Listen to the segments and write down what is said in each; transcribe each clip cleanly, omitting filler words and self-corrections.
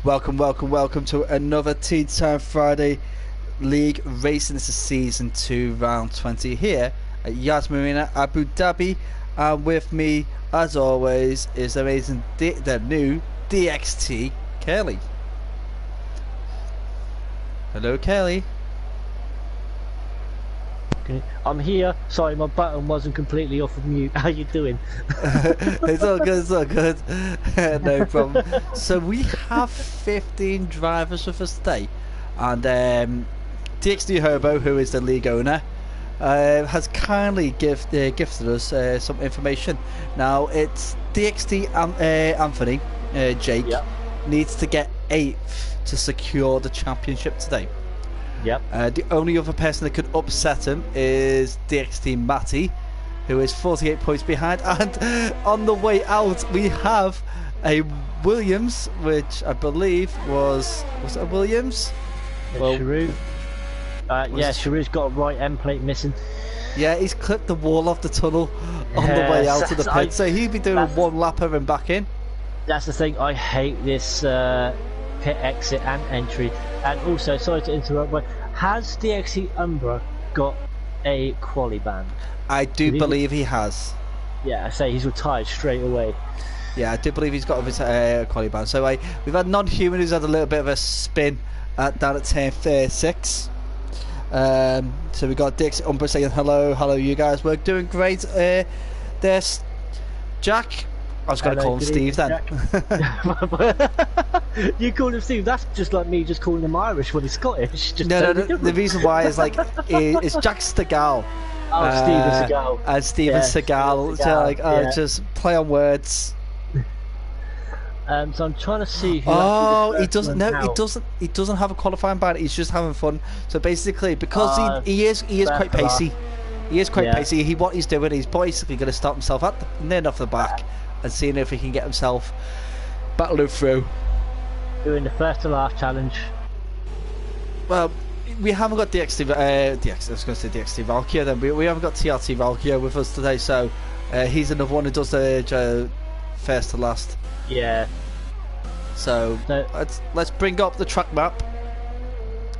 Welcome to another TeaTime Friday League racing. This is Season 2, Round 20 here at Marina, Abu Dhabi. And with me, as always, is the amazing, the new DXT, Kelly. Hello, Kelly. I'm here. Sorry, my button wasn't completely off of mute. How you doing? It's all good. No problem. So we have 15 drivers with us today, and DXT Hobo, who is the league owner, has kindly gifted us some information. Now it's DXT Anthony Jake needs to get 8th to secure the championship today. Yep. The only other person that could upset him is DXT Matty, who is 48 points behind. And on the way out, we have a Williams, which I believe was it a Williams? Well, Sharu. Sharu's got a right end plate missing. Yeah, he's clipped the wall off the tunnel on the way out of the pit, so he'd be doing one lapper and back in. That's the thing. I hate this pit exit and entry. And also, sorry to interrupt, but has DXT Umbra got a quali ban? I do believe he has. Yeah, I say he's retired straight away. Yeah, I do believe he's got a quali ban. So we've had non-human who's had a little bit of a spin down at turn 36. So we got DXT Umbra saying hello you guys. We're doing great. There's Jack. I was going to call him Steve then. You call him Steve? That's just like me just calling him Irish when he's Scottish. Just no. The reason why is it's Jack Stegal. Oh, Steven Seagal. And Steven Seagal. So just play on words. So I'm trying to see. Who he doesn't. No, he doesn't have a qualifying ban. He's just having fun. So basically, because he is quite pacey. He is quite pacey. What he's doing, he's basically going to start himself at the off the back. And seeing if he can get himself battling through. Doing the first to last challenge. Well, we haven't got DXT. I was going to say DXT Valkyrie. Then we haven't got TRT Valkyrie with us today. So he's another one who does the first to last. Yeah. So let's bring up the track map.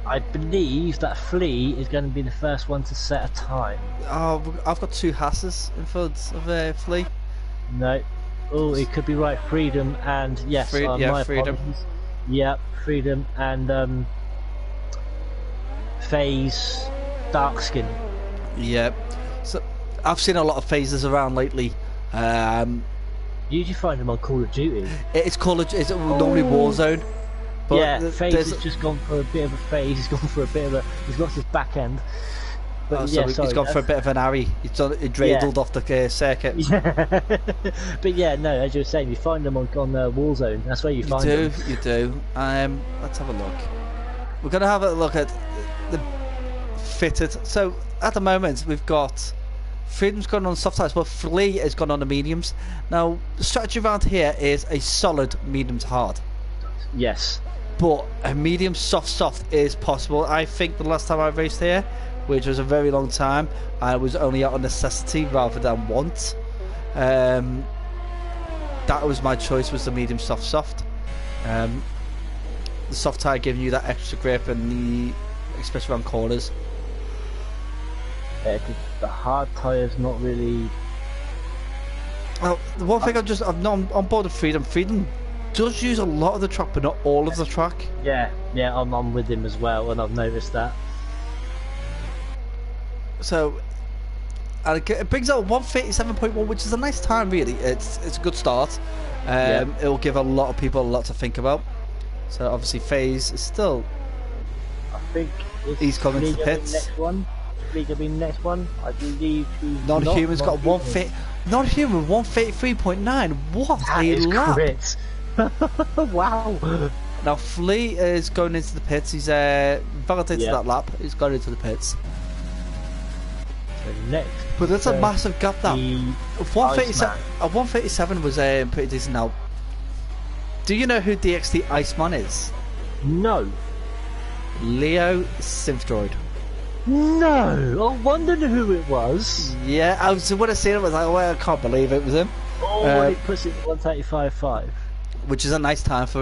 I believe that Flea is going to be the first one to set a time. Oh, I've got 2 Hasses in front of Flea. No. Oh, it could be right. Freedom and yes, my Freedom. Apologies. Yep, Freedom and FaZe Darkskin. Yep. So I've seen a lot of phases around lately. You usually find them on Call of Duty. It's normally Warzone. But yeah, FaZe has just gone for a bit of a phase. He's gone for a bit of a. He's got his back end. But he's gone for a bit of an Harry. He's dreidled off the circuit. Yeah. But yeah, no, as you were saying, you find them on Warzone. That's where you find them. You do. Let's have a look. We're going to have a look at the fitted. So at the moment, we've got Freedom's gone on soft tires, but Flea has gone on the mediums. Now, the strategy around here is a solid medium to hard. Yes. But a medium soft is possible. I think the last time I raced here, which was a very long time, I was only out of necessity rather than want. That was my choice, was the medium soft. The soft tire giving you that extra grip and especially around corners. Yeah, the hard tire's not really. Well, the one thing I'm not on board with Freedom. Freedom does use a lot of the track, but not all of the track. Yeah, I'm with him as well, and I've noticed that. So, and it brings out 1:37.1, which is a nice time, really. It's a good start. It'll give a lot of people a lot to think about. So obviously, FaZe is still. I think he's coming to the pits. Next one. Flea gonna be the next one. I believe he's non-human's got 133.9. What a lap! Crit. Wow. Now Flea is going into the pits. He's validated that lap. He's gone into the pits. So next, but that's a massive gap. That 137 was pretty decent. Now, do you know who DXT Iceman is? No. Leo Synthroid. No, I wondered who it was. Yeah, when I seen it, I was like, well, I can't believe it was him. Oh, he puts it 135.5. which is a nice time for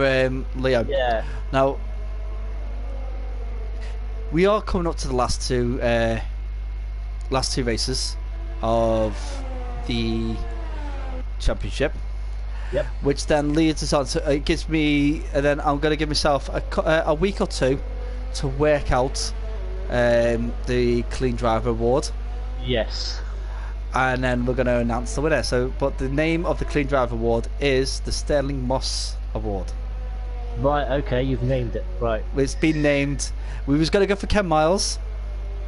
Leo. Yeah. Now, we are coming up to the last two races of the championship. Yep. Which then leads us on to it gives me, and then I'm going to give myself a week or two to work out the Clean Driver Award. Yes. And then we're going to announce the winner. So, but the name of the Clean Driver Award is the Sterling Moss Award. Right. Okay. You've named it. Right. It's been named. We was going to go for Ken Miles.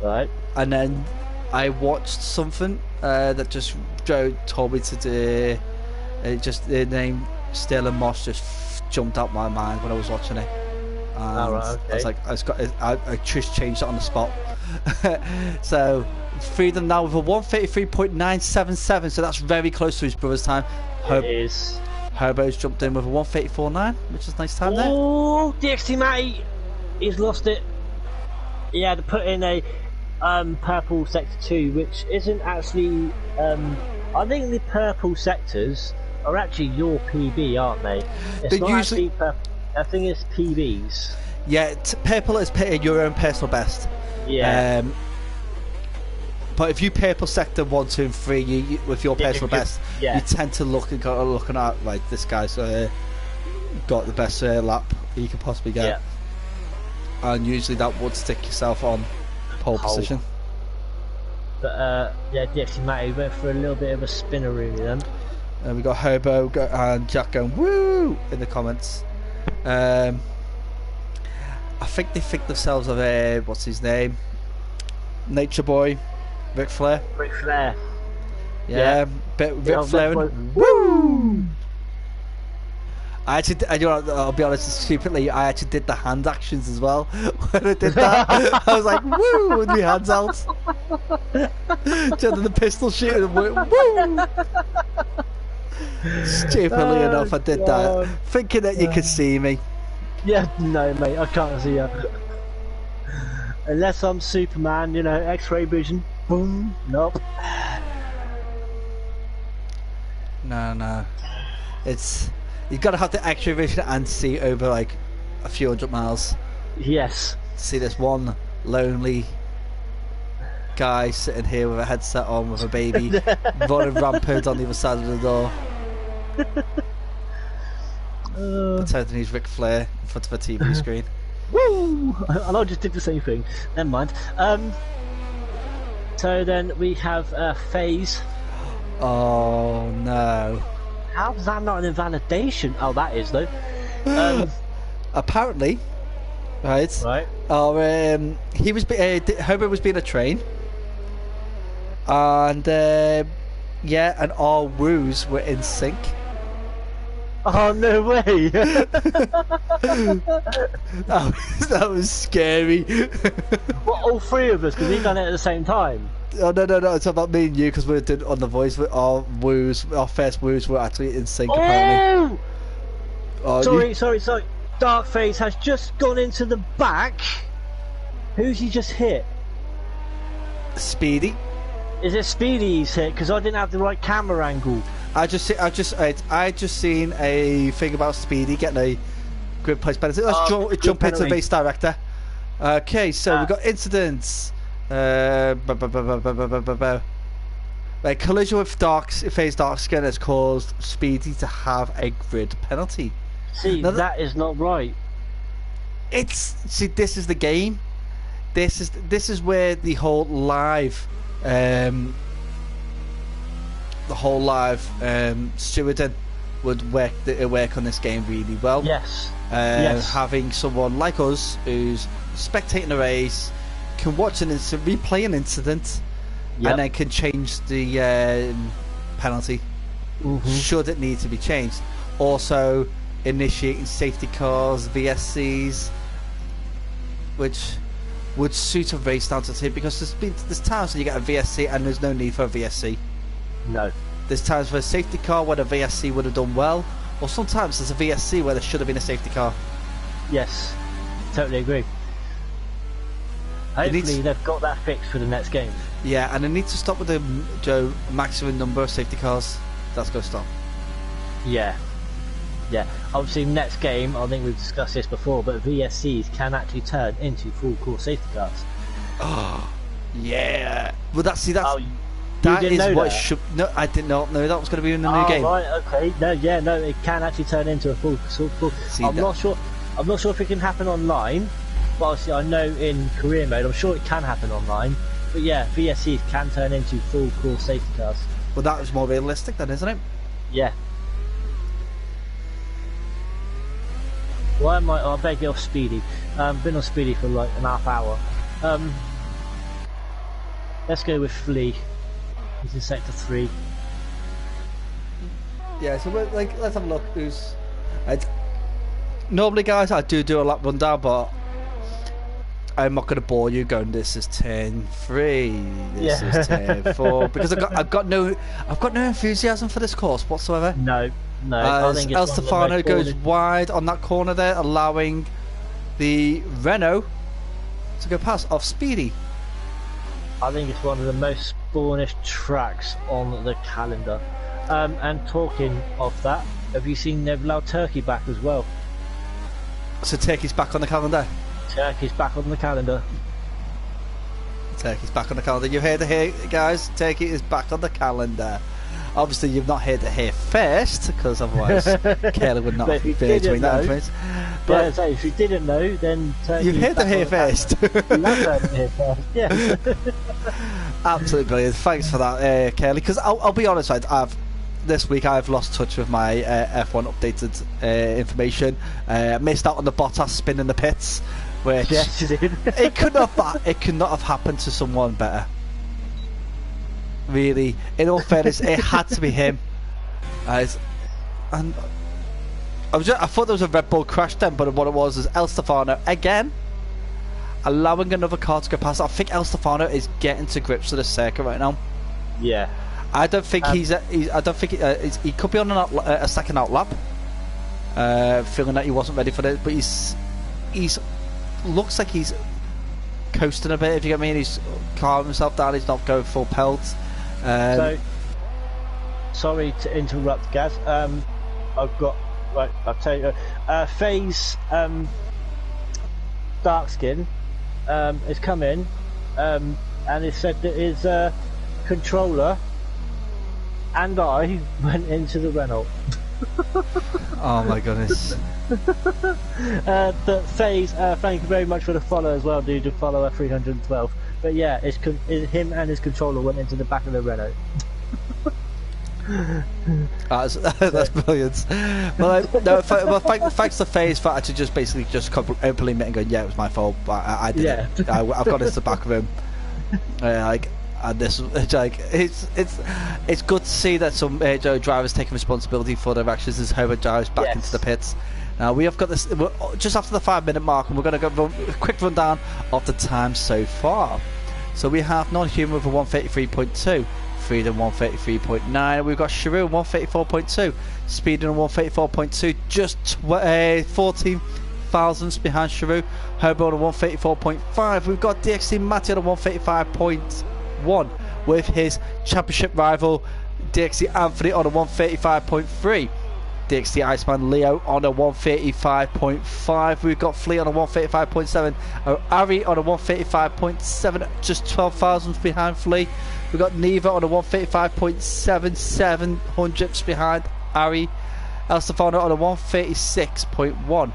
Right. And then I watched something that just Joe told me to do. Just the name Sterling Moss just jumped out my mind when I was watching it. And right, okay. I was like, I just changed it on the spot. So Freedom now with a 133.977, so that's very close to his brother's time. It is. Herbo's jumped in with a 134.9, which is a nice time there. Oh, DXT Matty, he's lost it. He had to put in a purple sector 2, which isn't actually. I think the purple sectors are actually your PB, aren't they? It's They're not usually... actually purple. I think it's PBs. Yeah, purple is your own personal best. Yeah. But if you purple sector 1, 2, and 3, you with your personal best, you tend to looking at right. This guy's got the best lap he could possibly get, and usually that would stick yourself on pole position. But yeah, DXT Matty went for a little bit of a spinner really then. And we got Herbo and Jack going woo in the comments. I think they think themselves of what's his name, Nature Boy, Ric Flair. Ric Flair. Yeah, bit Ric Flair. Woo! I actually, I'll be honest, stupidly, I actually did the hand actions as well when I did that. I was like, woo, with my hands out. Just the pistol shooting and woo. Stupidly enough, I did that, thinking that you could see me. Yeah, no, mate, I can't see you. Unless I'm Superman, you know, X-ray vision. Boom. Nope. No. It's you've got to have the X-ray vision and see over like a few hundred miles. Yes. See this one lonely guy sitting here with a headset on with a baby, running rampant on the other side of the door. Pretending he's Ric Flair in front of a TV screen. Woo! And I just did the same thing. Never mind. So then we have FaZe. Oh no! How's that not an invalidation? Oh, that is though. Apparently, right. He was Hobo was being a train, and yeah, and our woos were in sync. Oh no way! that was scary. Well, all three of us, because we done it at the same time. Oh no! It's about me and you because we did on the voice. Our woos, our first woos were actually in sync. Apparently. Oh, sorry. Dark FaZe has just gone into the back. Who's he just hit? Speedy. Is it Speedy he's hit? Because I didn't have the right camera angle. I just seen a thing about Speedy getting a grid place penalty. Let's jump into the race director. Okay, so we've got incidents. Right, collision with FaZe Dark Skin has caused Speedy to have a grid penalty. See, now that is not right. This is the game. This is where the whole live stewarding would work on this game really well. Yes. Having someone like us who's spectating the race can watch an incident, replay an incident, and then can change the penalty should it need to be changed. Also, initiating safety cars, VSCs, which would suit a race down to tip, because there's times when you get a VSC and there's no need for a VSC. No. There's times for a safety car where a VSC would have done well, or sometimes there's a VSC where there should have been a safety car. Yes, totally agree. Hopefully they've got that fixed for the next game. Yeah, and they need to stop with the maximum number of safety cars. That's going to stop. Yeah. Yeah, obviously next game, I think we've discussed this before, but VSCs can actually turn into full course safety cars. Oh, yeah. Well, that's Oh, that didn't is know what that? should. No, I did not know that was going to be in the new game. Right, okay. No, it can actually turn into a full. I'm not sure if it can happen online, but obviously I know in career mode, I'm sure it can happen online. But yeah, VSCs can turn into full course safety cars. Well, that was more realistic then, isn't it? Yeah. Why am I? Oh, I better get off Speedy. Been on Speedy for like an half hour. Let's go with Flea. He's in sector 3. Yeah, so let's have a look. Who's normally, guys, I do a lap rundown, but I'm not going to bore you going. This is turn 3. This is turn 4 because I've got no enthusiasm for this course whatsoever. No. As El Stefano goes wide on that corner there, allowing the Renault to go past off Speedy. I think it's one of the most spawnish tracks on the calendar. And talking of that, have you seen they've allowed Turkey back as well? So Turkey's back on the calendar. Turkey's back on the calendar. Turkey's back on the calendar. You heard it here, guys. Turkey is back on the calendar. Obviously, you've not heard it here first, because otherwise, Kayla would not be doing that information. But yeah, so if you didn't know, then Turkey you've heard it here first. You have heard it here first. Yeah. Absolutely brilliant. Thanks for that, Kayla. Because I'll be honest, this week I've lost touch with my F1 updated information. Missed out on the Bottas spin in the pits, which yes, you did. it could not have happened to someone better. Really, in all fairness, it had to be him. And I thought there was a Red Bull crash then, but what it was is El Stefano again allowing another car to go past. I think El Stefano is getting to grips with the circuit right now. Yeah. I don't think he could be on a second out lap, feeling that he wasn't ready for it. But he's looks like he's coasting a bit. If you get me, and he's calming himself down. He's not going full pelt. So sorry to interrupt, Gaz. I've got right. I'll tell you. FaZe dark skin has come in, and it said that his controller and I went into the Renault. Oh my goodness. But FaZe, thank you very much for the follow as well, dude. To follow at 312. But yeah, it's him and his controller went into the back of the Renault. That's brilliant. Well, thanks to FaZe for actually just openly admitting, going, yeah, it was my fault. I did it. I've got into the back of him. And this, it's good to see that some drivers taking responsibility for their actions as Herbert drives back into the pits. Now we have got this just after the 5-minute mark, and we're going to go a quick rundown of the time so far. So we have non-human with a 133.2, Freedom 133.9. We've got Sharu 134.2, Speed on 134.2, just 14 thousandths behind Sharu. Herbert on 134.5. We've got DXT Matty on a 135.1 with his championship rival DXT Anthony on a 135.3. DXT Iceman Leo on a 135.5. We've got Flea on a 135.7. Ari on a 135.7, just 12 thousandths behind Flea. We've got Neva on a 135.7, 700ths behind Ari. El Stefano on a 136.1.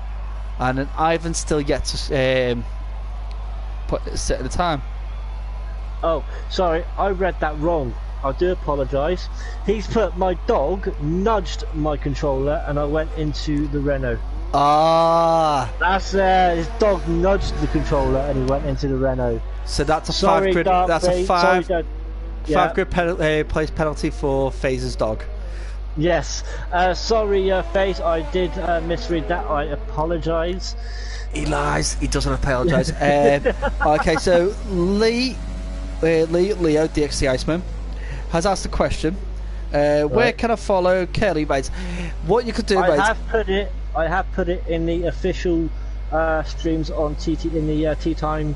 And then Ivan still yet to set the time. Oh, sorry, I read that wrong. I do apologise. He's put my dog nudged my controller and I went into the Renault. Ah, that's his dog nudged the controller and he went into the Renault. So that's a 5 grid. That's a 5 grid place penalty for FaZe's dog. Yes. Sorry, FaZe. I did misread that. I apologise. He lies. He doesn't apologise. Okay, so Leo DXT Iceman has asked a question. Where can I follow Kelly, mate? What you could do, mate? I have put it in the official streams on in the TeaTime.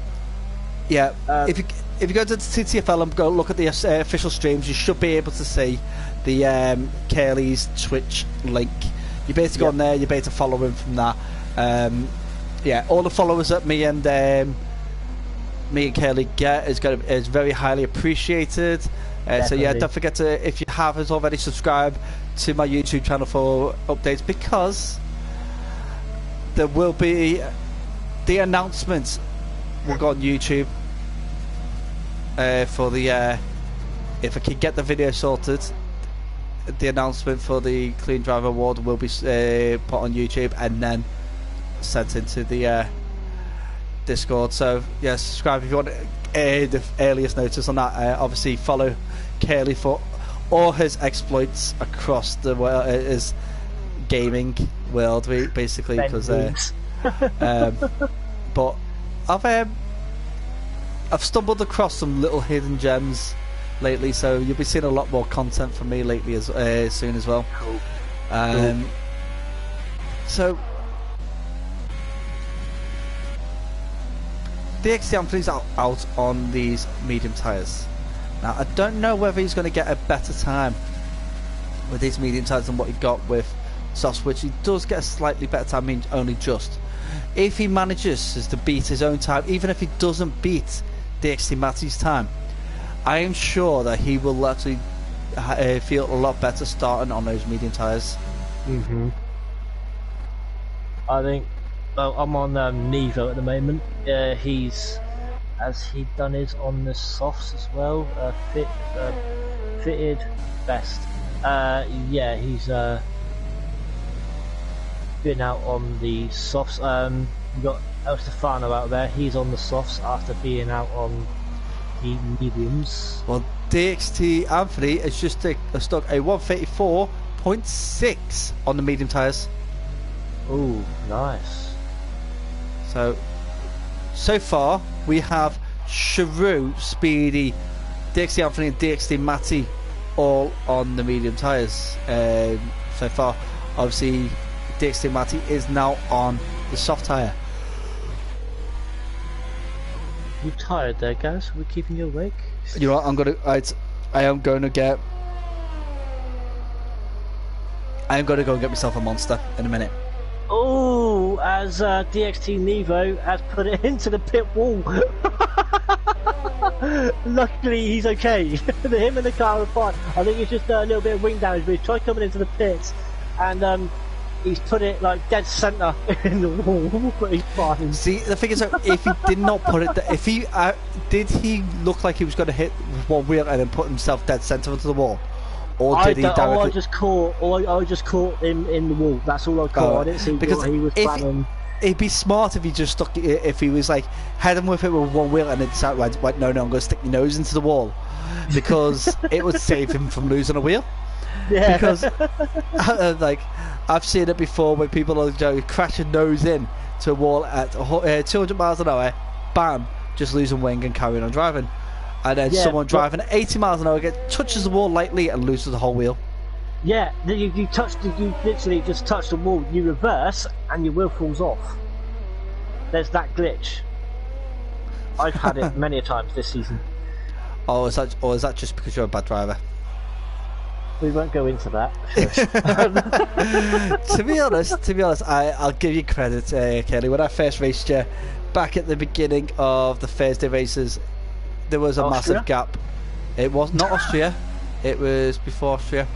Yeah. If you go to the TTFL and go look at the official streams, you should be able to see the Kaylee's Twitch link. You better go on there. You better follow him from that. Yeah, all the followers that me and Kaylee get is very highly appreciated. So yeah, don't forget to, if you haven't already, subscribe to my YouTube channel for updates, because there will be the announcements will go on YouTube for the if I can get the video sorted, the announcement for the Clean Driver Award will be put on YouTube and then sent into the Discord. So yeah, subscribe if you want the earliest notice on that. Obviously follow Kaylee for all his exploits across the world, his gaming world, basically, because but I've stumbled across some little hidden gems lately, so you'll be seeing a lot more content from me lately as soon as well. Cool. So DXT Anthony's out on these medium tyres. Now I don't know whether he's going to get a better time with these medium tyres than what he got with softs, which he does get a slightly better time, I mean only just. If he manages to beat his own time, even if he doesn't beat DXT Matty's time, I am sure that he will actually feel a lot better starting on those medium tyres. I think, well, I'm on Nevo at the moment. Has he done his on the softs as well? Fitted best. Yeah, he's been out on the softs. We've got El Stefano out there. He's on the softs after being out on the mediums. Well, DXT Anthony has just stuck a 134.6 on the medium tyres. Oh, nice. So far we have Sharu, Speedy, DXT Anthony and DXT Matty all on the medium tyres so far. Obviously DXT Matty is now on the soft tyre. You tired there, guys? We're keeping you awake. You know what, I am going to go and get myself a monster in a minute. Oh, as DXT Nevo has put it into the pit wall. Luckily he's okay. Him and the car are fine. I think it's just a little bit of wing damage, but he's tried coming into the pits and he's put it like dead centre in the wall, but he's fine. See, the thing is, if he did not put it, if he did he look like he was going to hit with one wheel and then put himself dead centre into the wall, or did he directly? I just caught him in the wall. That's all I caught. I didn't see because what he was planning. It'd be smart if he just stuck it, if he was like heading with it with one wheel and then decided, right, no, I'm going to stick my nose into the wall, because it would save him from losing a wheel. Yeah. Because like I've seen it before where people are crashing nose in to a wall at 200 miles an hour, bam, just losing wing and carrying on driving, and then someone driving at 80 miles an hour touches the wall lightly and loses the whole wheel. Yeah, you literally just touch the wall, you reverse, and your wheel falls off. There's that glitch. I've had it many a times this season. Oh, is that just because you're a bad driver? We won't go into that. To be honest, I'll give you credit, Kelly. When I first raced you, back at the beginning of the Thursday races, there was a massive gap. It was not Austria, it was before Austria.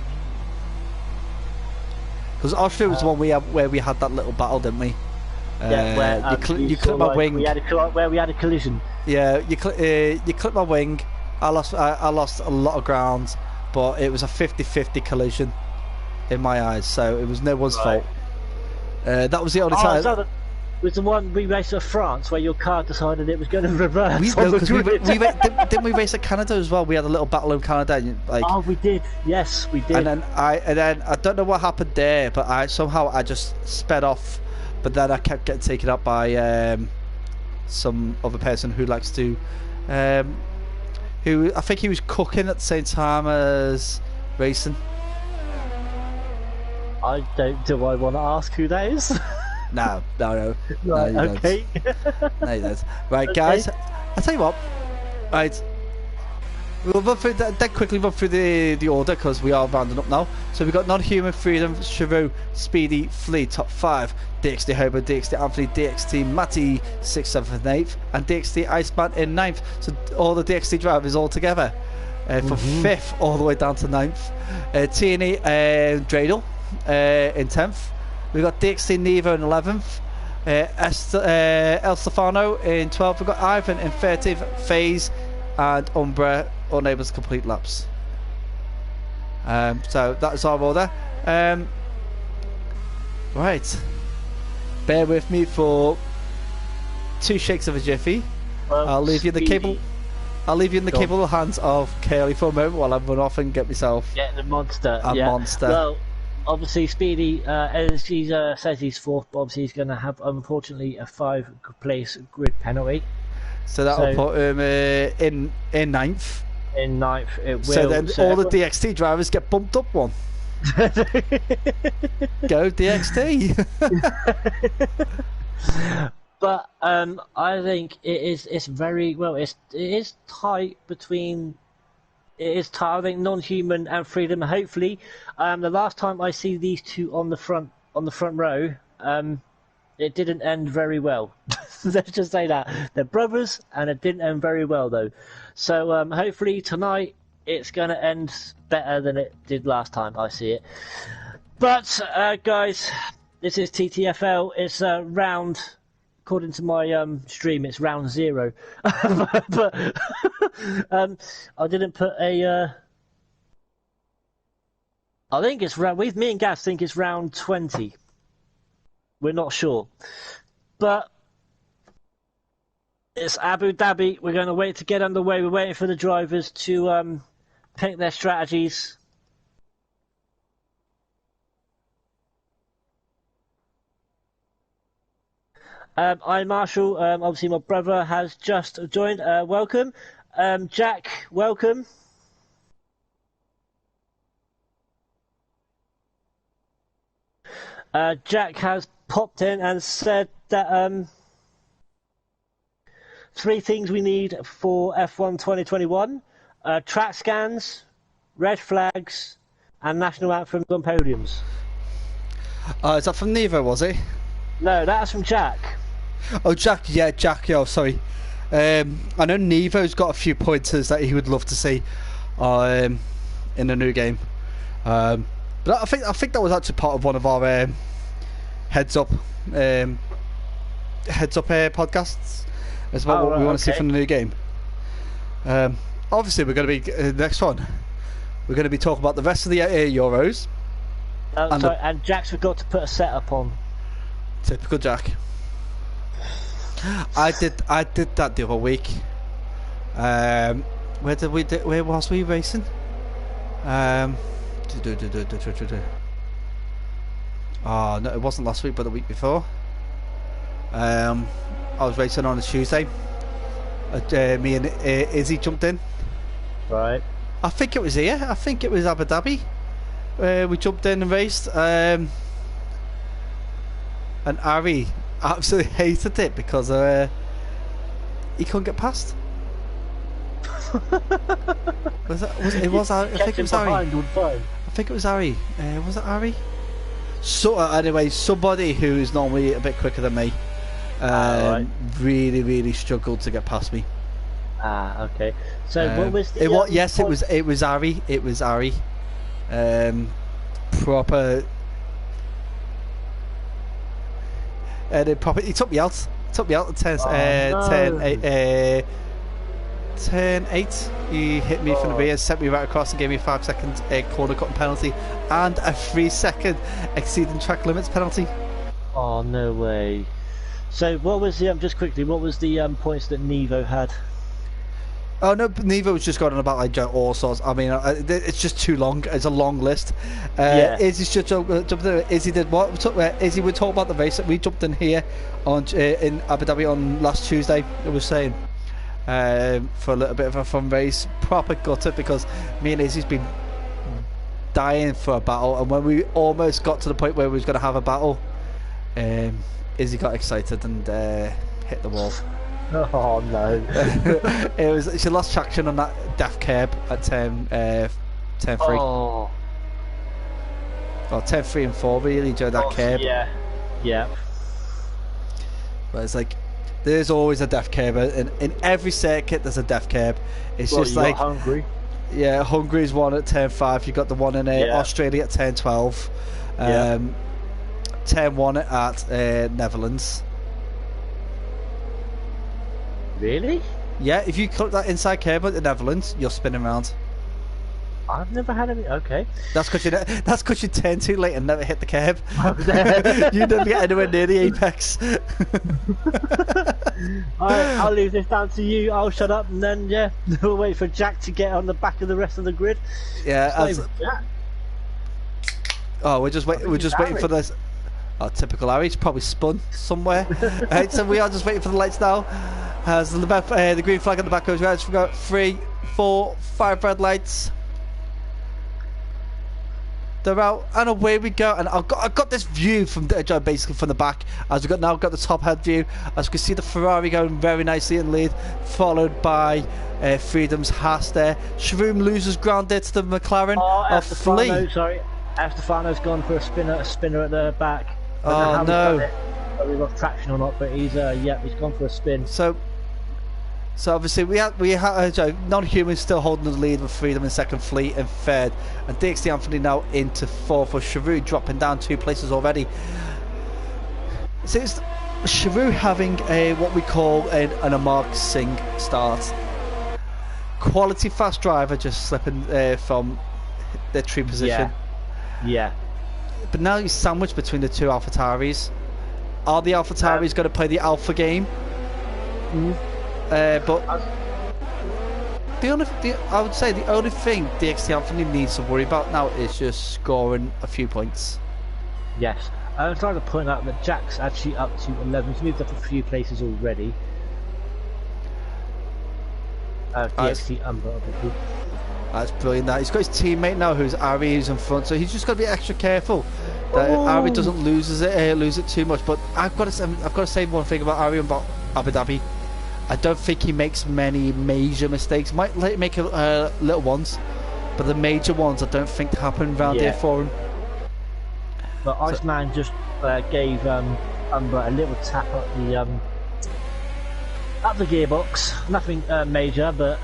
Because Austria was the one where we had that little battle, didn't we? Yeah, where you clipped my wing. Where we had a collision. Yeah, you clipped my wing. I lost a lot of ground, but it was a 50-50 collision in my eyes, so it was no one's fault. That was the only time. So was the one we raced at France where your car decided it was going to reverse? Didn't we race at Canada as well? We had a little battle in Canada. Oh, we did. Yes, we did. And then I don't know what happened there, but I just sped off, but then I kept getting taken up by some other person who likes to, who I think he was cooking at the same time as racing. Do I want to ask who that is? No. Right, no, you okay. don't. No, you don't. Right, guys, I'll tell you what. Right, We'll run through quickly run through the order because we are rounding up now. So we've got Non-Human, Freedom, Chevrolet, Speedy, Flea, top 5, DXT Hobo, DXT Anthony, DXT Matty, 6th, 7th and 8th, and DXT Iceman in 9th. So all the DXT drivers all together from 5th all the way down to 9th. TNE Dreidel in 10th. We've got DXT Nevo in 11th. El Stefano in 12th. We've got Ivan in 13th. FaZe and Umbra unable to complete laps. So that's our order. Right, bear with me for 2 shakes of a jiffy. I'll leave you in the capable. I'll leave you in the capable hands of Curly for a moment while I run off and get myself the monster. Monster. Well, obviously Speedy, as he says he's 4th, but obviously he's going to have unfortunately a 5-place grid penalty. So that'll put him in 9th. In 9th, it will. So then all the DXT drivers get bumped up one. Go DXT. But I think it's very well. It is tight between. It is tight. I think Non-Human and Freedom. Hopefully, the last time I see these two on the front row, it didn't end very well. Let's just say that they're brothers, and it didn't end very well though. So hopefully tonight it's going to end better than it did last time. I see it. But guys, this is TTFL. It's round. According to my stream, it's round 0. But I didn't put a. I think it's round. Me and Gas think it's round 20. We're not sure, but it's Abu Dhabi. We're going to wait to get underway. We're waiting for the drivers to pick their strategies. I'm Marshall. Obviously, my brother has just joined. Welcome. Jack, welcome. Jack has popped in and said that 3 things we need for F1 2021. Track scans, red flags, and national anthems on podiums. Is that from Nevo, was it? No, that's from Jack. Oh, Jack, yeah, Jack, yo, sorry. I know Nevo's got a few pointers that he would love to see in the new game. But I think that was actually part of one of our heads up podcasts. That's about what we want to see from the new game. Obviously, we're going to be next one. We're going to be talking about the rest of the Euros. And Jack's forgot to put a setup on. Typical Jack. I did that the other week. Where was we racing? Oh no, it wasn't last week, but the week before. I was racing on a Tuesday. Me and Izzy jumped in. Right. I think it was here. I think it was Abu Dhabi. We jumped in and raced. And Ari absolutely hated it because he couldn't get past. I think it was Ari. I think it was Ari. Was it Ari? So anyway, somebody who is normally a bit quicker than me right. really struggled to get past me. Okay. So what was the? It was Ari. It was Ari. Proper. And he took me out. Took me out at 10-8. He hit me from the rear, sent me right across, and gave me a 5 second corner cutting penalty and a 3 second exceeding track limits penalty. Oh no way! So what was the just quickly? What was the points that Nevo had? Oh no, Nevo was just going on about like all sorts. I mean, it's just too long. It's a long list. Izzy's just jumped in. Izzy did what? Izzy would talk about the race that we jumped in here on in Abu Dhabi on last Tuesday. It was saying for a little bit of a fun race, proper gutter because me and Izzy's been dying for a battle, and when we almost got to the point where we was going to have a battle, Izzy got excited and hit the wall. Oh no. She lost traction on that daft curb at 10-3. Oh. Well, 10-3 and 4 really enjoyed that curb. Yeah. Yeah. But it's like, there's always a daft curb. In every circuit, there's a daft curb. It's just like Hungary. Yeah, Hungary's one at 10-5. You got the one in Australia at 10-12. 10-1 at Netherlands. Really? Yeah, if you cut that inside curb at the Netherlands, you're spinning around. I've never had any. Okay. That's because you turn too late and never hit the curb. You never get anywhere near the apex. I'll leave this down to you. I'll shut up and then we'll wait for Jack to get on the back of the rest of the grid. Yeah. We're just waiting for this. Oh, typical Harry. He's probably spun somewhere. Right, so we are just waiting for the lights now. As the green flag at the back goes red. So we've got 3, 4, 5 red lights. They're out and away we go. And I've got this view from basically from the back. As we've got the top head view. As you can see the Ferrari going very nicely in lead, followed by Freedom's Haas there. Shroom loses ground there to the McLaren of Flea. Sorry, Estefano's gone for a spinner at the back. Oh no! Whether he lost traction or not, but he's gone for a spin. So obviously we have non-humans still holding the lead with Freedom in second, Fleet in third, and DXT Anthony now into fourth, with Sharu dropping down 2 places already. So it's Sharu having what we call an Amark Singh start. Quality fast driver just slipping from their true position. Yeah. But now he's sandwiched between the 2 AlphaTauris. Are the AlphaTauris going to play the Alpha game? But I would say the only thing DXT Anthony needs to worry about now is just scoring a few points. Yes. I was trying to point out that Jack's actually up to 11. He's moved up a few places already. DXT Umber, obviously. That's brilliant. He's got his teammate now, who's Ari, who's in front, so he's just got to be extra careful that Ari doesn't lose it too much. But I've got to say one thing about Ari and about Abu Dhabi. I don't think he makes many major mistakes. Might make little ones, but the major ones I don't think happen around here for him. But Iceman just gave Umber a little tap at the gearbox. Nothing major, but.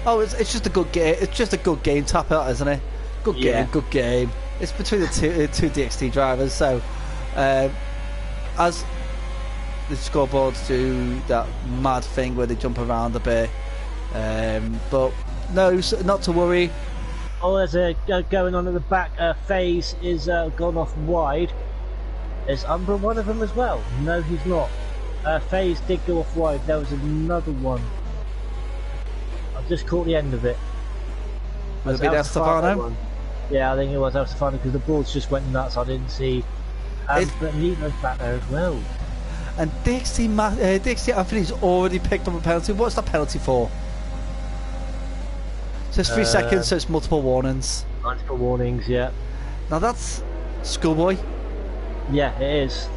Oh, it's just a good game. It's just a good game tap out, isn't it? Good game. It's between the two DXT drivers. So, as the scoreboards do that mad thing where they jump around a bit, but no, not to worry. Oh, there's a going on at the back. FaZe is gone off wide. Is Umbra one of them as well? No, he's not. FaZe did go off wide. There was another one. I've just caught the end of it. Was it Estefano? Yeah, I think it was Estefano because the boards just went nuts. I didn't see. But Nino's back there as well. And DXT Anthony's already picked up a penalty. What's that penalty for? So it's 3 seconds, so it's multiple warnings. Multiple warnings, yeah. Now that's schoolboy. Yeah, it is.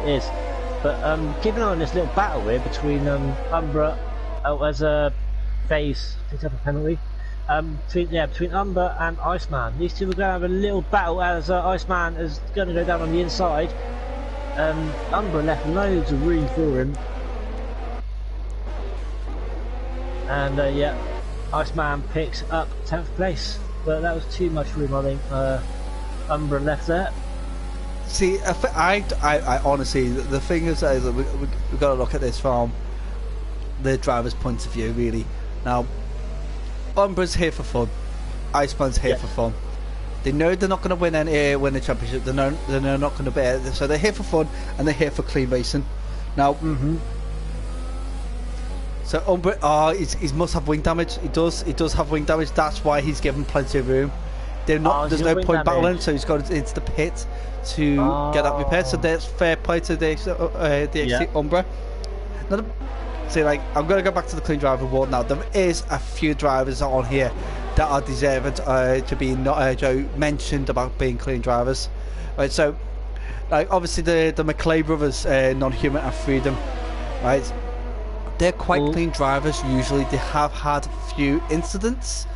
It is. But keep an eye on this little battle here between Umbra as a FaZe picked up a penalty. Between Umber and Iceman. These two are going to have a little battle as Iceman is going to go down on the inside. Umber left loads of room for him. And Iceman picks up 10th place. But that was too much room, I think. Umber left there. See, I honestly, the thing is that we've got to look at this from the driver's point of view, really. Now, Umbra's here for fun. Iceman's here for fun. They know they're not going to win the championship. They're not going to be it. So they're here for fun and they're here for clean racing. Now, so Umbra, he must have wing damage. He does have wing damage. That's why he's given plenty of room. There's no point battling, so he's gone into the pit to get that repaired. So that's fair play to the XT Umbra. Now, I'm going to go back to the clean driver award now. There is a few drivers on here that are deserving to be mentioned about being clean drivers. Right, so obviously the McClay brothers, non-human and Freedom, right? They're quite clean drivers usually. They have had few incidents,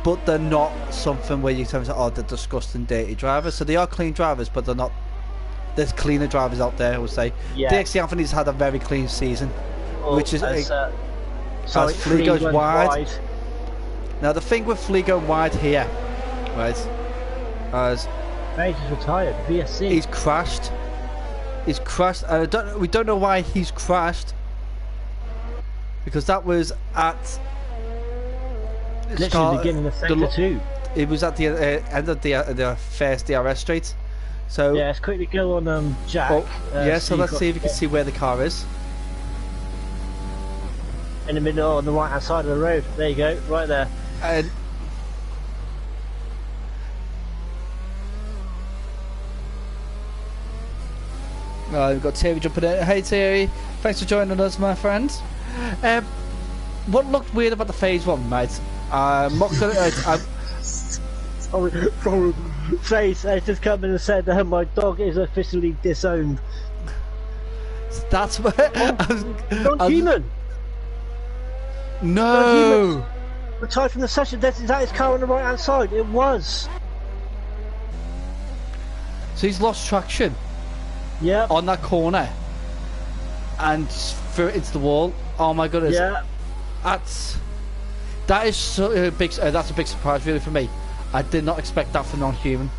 but they're not something where you tell me, oh, they're disgusting, dirty drivers. So they are clean drivers, but they're not. There's cleaner drivers out there, I would say. Yeah. DXC Anthony's had a very clean season, which is as Flea goes wide. Now the thing with Flea going wide here, right? As he's retired, VSC. He's crashed. He's crashed, and we don't know why he's crashed. Because that was at literally the beginning of sector 2. It was at the end of the first DRS straight. So yeah, let's quickly go on Jack. Yeah, so let's see if you can see where the car is. In the middle, on the right hand side of the road. There you go, right there. And we've got Terry jumping in. Hey Terry, thanks for joining us, my friend. What looked weird about the phase 1, mate? I'm not gonna. Sorry, Trace has just come in and said that my dog is officially disowned. That's what. Non-human. No. Retired from the session. Is that his car on the right hand side? It was. So he's lost traction. Yeah. On that corner. And threw it into the wall. Oh my goodness. Yeah. That is so big. That's a big surprise really for me. I did not expect that for non-human.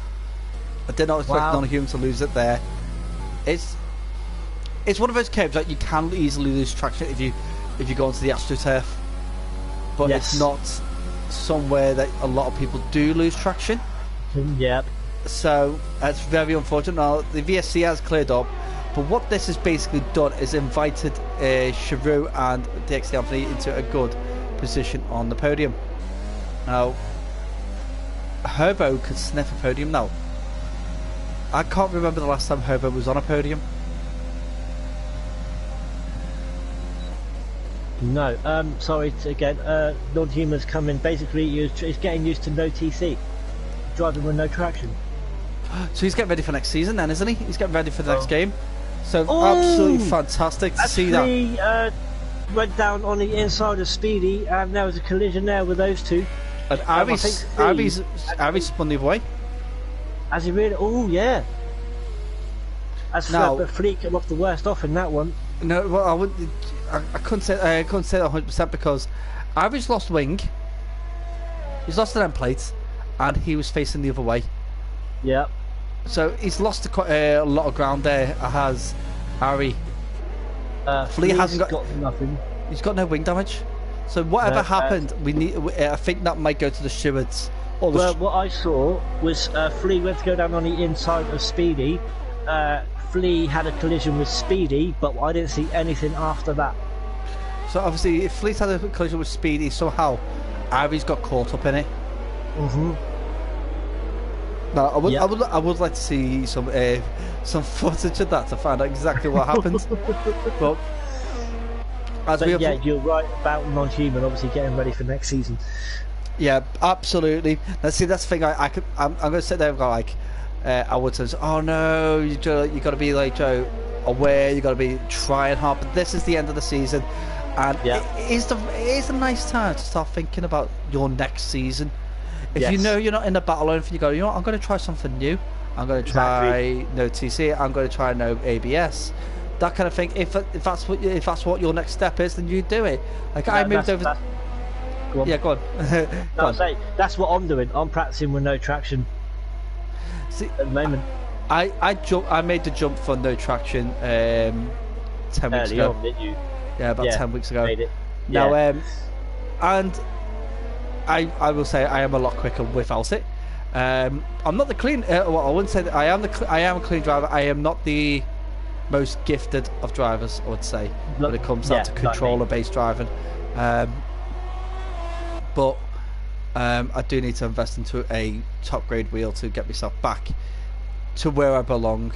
I did not expect non-human to lose it there. It's one of those curves that you can easily lose traction if you go onto the AstroTurf, but it's not somewhere that a lot of people do lose traction. Yep. So that's very unfortunate. Now the VSC has cleared up, but what this has basically done is invited Chiru and DXC Anthony into a good position on the podium. Now Herbo could sniff a podium now. I can't remember the last time Herbo was on a podium. No, sorry again. Non-humans coming. Basically, he's getting used to no TC, driving with no traction. So he's getting ready for next season, then, isn't he? He's getting ready for the next game. So absolutely fantastic to see that. Went down on the inside of Speedy, and there was a collision there with those two. And Avi's spun the other way. Has he really? Oh yeah. But Flea came off the worst off in that one. No, well, I wouldn't. I couldn't say that 100% because Avi's lost wing. He's lost an end plate, and he was facing the other way. Yeah. So he's lost a lot of ground there. Has Ari? Flea hasn't got nothing. He's got no wing damage. So whatever happened, we need. I think that might go to the stewards. Well, what I saw was Flea went to go down on the inside of Speedy. Flea had a collision with Speedy, but I didn't see anything after that. So obviously, if Fleet had a collision with Speedy, somehow Ari's got caught up in it. Now, I would like to see some footage of that to find out exactly what happened. But you're right about non-human. Obviously, getting ready for next season. Yeah, absolutely. Now, see, that's the thing. I'm going to sit there and go like, I would say, oh no, you got to be like aware. You got to be trying hard. But this is the end of the season, and it is a nice time to start thinking about your next season. If you know you're not in the battle or anything, you go, you know what, I'm going to try something new. I'm going to try no TC. I'm going to try no ABS. That kind of thing. If that's what your next step is, then you do it. Like I moved over. Go on. Yeah, go on. That's what I'm doing. I'm practicing with no traction. See, at the moment. I made the jump for no traction 10 weeks ago. On, didn't you? Yeah, about 10 weeks ago. Made it. Now, and I will say I am a lot quicker without it. I'm not the clean. Well, I wouldn't say that I am a clean driver. I am not the most gifted of drivers, I would say, when it comes down to controller-based driving. But I do need to invest into a top grade wheel to get myself back to where I belong,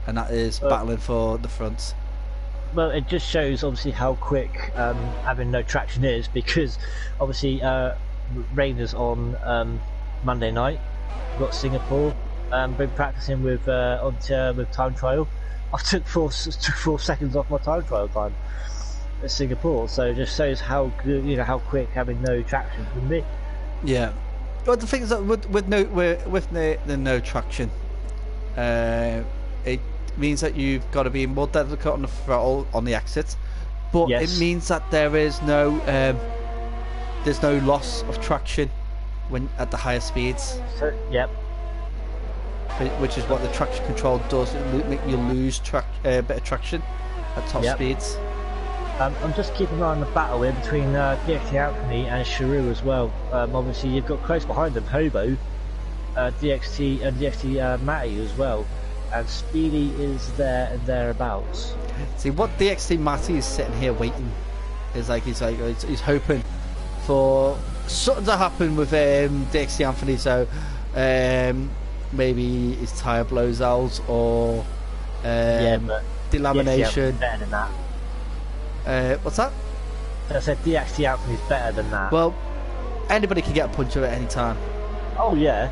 and that is battling for the front. Well, it just shows obviously how quick having no traction is, because obviously Rainers on Monday night. We've got Singapore. Been practicing with time trial. I took four seconds off my time trial time. Singapore. So it just shows how good, how quick having no traction can be. Yeah. Well, the thing is that with the no traction, it means that you've got to be more delicate on the throttle on the exit, but Yes. it means that there's no loss of traction when at the higher speeds. So, yep. Which is what the traction control does. It make you lose bit of traction at top speeds. I'm just keeping an eye on the battle here between DXT Anthony and Sharu as well. Obviously, you've got close behind them Hobo, DXT and DXT Matty as well, and Speedy is there and thereabouts. See, what DXT Matty is sitting here waiting is he's hoping for something to happen with DXT Anthony. So maybe his tyre blows out or but delamination. better than that. What's that? I said DXT Anthony's better than that. Well, anybody can get a puncture at any time. Oh yeah.